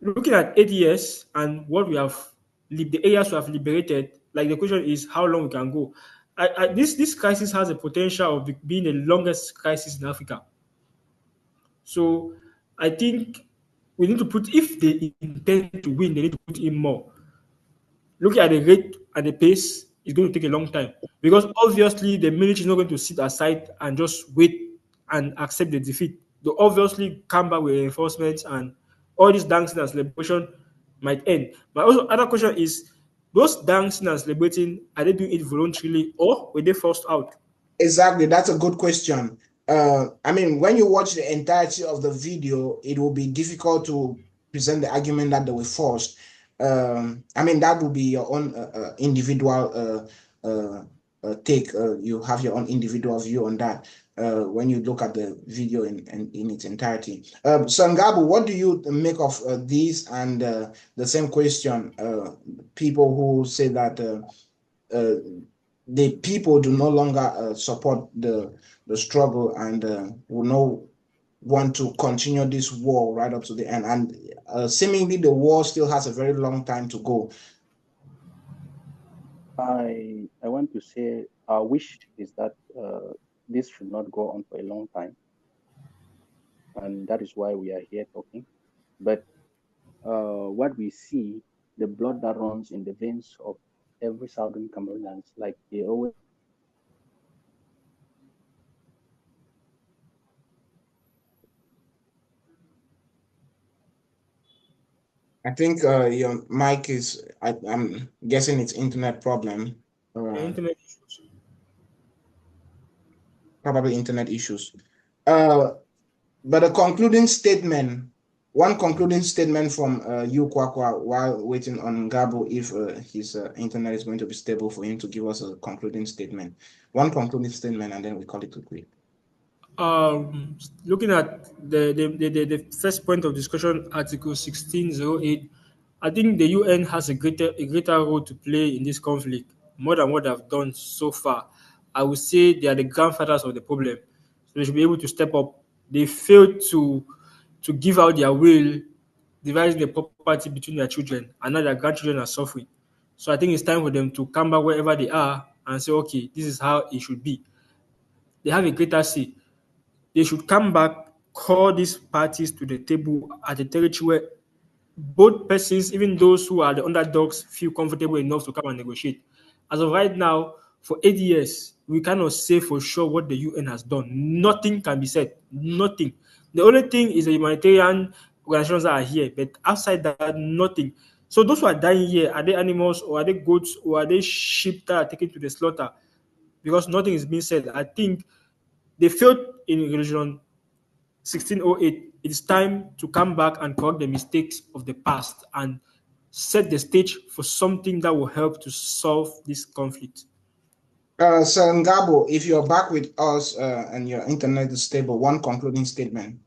Speaker 3: looking at 8 years and what we have, the areas we have liberated, like the question is how long we can go. This crisis has a potential of being the longest crisis in Africa. So I think we need to put, if they intend to win, they need to put in more. Looking at the rate and the pace, it's going to take a long time, because obviously the military is not going to sit aside and just wait and accept the defeat. They'll obviously come back with reinforcements, and all this dancing and celebration might end. But also, other question is, those dancing and celebrating, are they doing it voluntarily or were they forced out?
Speaker 1: Exactly, that's a good question. I mean, when you watch the entirety of the video, it will be difficult to present the argument that they were forced. I mean, that will be your own individual take. You have your own individual view on that when you look at the video in its entirety. Sangabu, what do you make of these and the same question? People who say that the people do no longer support the struggle and will not want to continue this war right up to the end, and seemingly the war still has a very long time to go.
Speaker 2: I want to say our wish is that this should not go on for a long time, and that is why we are here talking. But what we see, the blood that runs in the veins of every Southern Cameroonians, like they always
Speaker 1: I think your mic is, I'm guessing it's internet problem,
Speaker 3: The
Speaker 1: uh,
Speaker 3: internet issues.
Speaker 1: probably internet issues. Uh, but a concluding statement, one concluding statement from you, Kwakwa, while waiting on Gabo, if his internet is going to be stable for him to give us a concluding statement. One concluding statement, and then we call it a quit.
Speaker 3: Looking at the first point of discussion, Article 1608, I think the UN has a greater role to play in this conflict, more than what they've done so far. I would say they are the grandfathers of the problem. So they should be able to step up. They failed to give out their will, dividing the property between their children, and now their grandchildren are suffering. So I think it's time for them to come back wherever they are and say, okay, this is how it should be. They have a greater say. They should come back, call these parties to the table at a territory where both persons, even those who are the underdogs, feel comfortable enough to come and negotiate. As of right now, for 8 years, we cannot say for sure what the UN has done. Nothing can be said. Nothing. The only thing is the humanitarian organizations that are here, but outside that, nothing. So those who are dying here, are they animals or are they goats or are they sheep that are taken to the slaughter? Because nothing is being said. I think they failed in Resolution 1608. It is time to come back and correct the mistakes of the past and set the stage for something that will help to solve this conflict.
Speaker 1: So Ngabo, if you're back with us and your internet is stable, one concluding statement.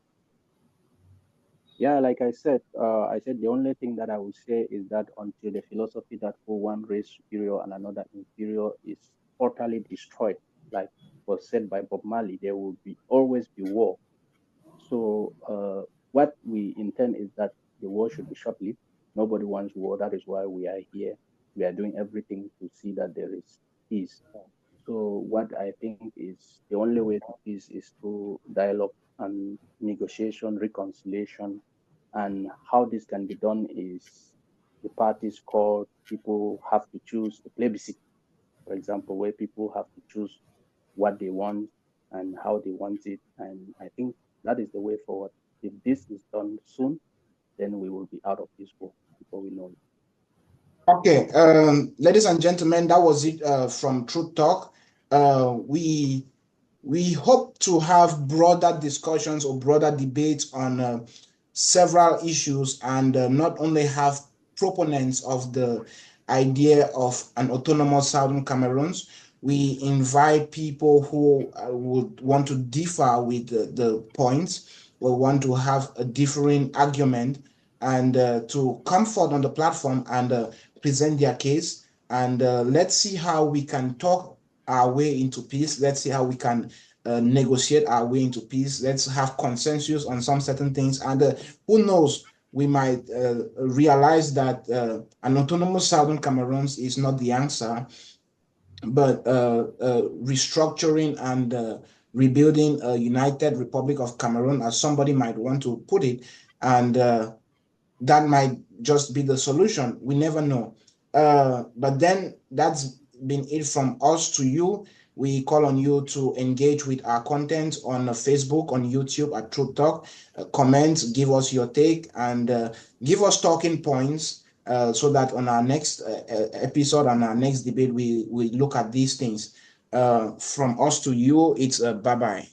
Speaker 2: Yeah, like I said the only thing that I would say is that until the philosophy that for one race superior and another inferior is totally destroyed, like was said by Bob Marley, there will be always be war. So what we intend is that the war should be short-lived. Nobody wants war. That is why we are here. We are doing everything to see that there is peace. So what I think is the only way to peace is through dialogue and negotiation, reconciliation, and how this can be done is the parties called, people have to choose a plebiscite, for example, where people have to choose what they want and how they want it. And I think that is the way forward. If this is done soon, then we will be out of this war before we know it.
Speaker 1: Okay, ladies and gentlemen, that was it from Truth Talk. We hope to have broader discussions or broader debates on several issues and not only have proponents of the idea of an autonomous Southern Cameroons. We invite people who would want to differ with the points or want to have a differing argument and to come forward on the platform and present their case. And let's see how we can talk our way into peace. Let's see how we can negotiate our way into peace. Let's have consensus on some certain things. And who knows, we might realize that an autonomous Southern Cameroons is not the answer, but restructuring and rebuilding a united Republic of Cameroon, as somebody might want to put it, and that might just be the solution. We never know. But then that's been it from us to you. We call on you to engage with our content on Facebook, on YouTube at Truth Talk. Comment, give us your take, and give us talking points so that on our next episode, on our next debate, we look at these things. From us to you, it's bye bye.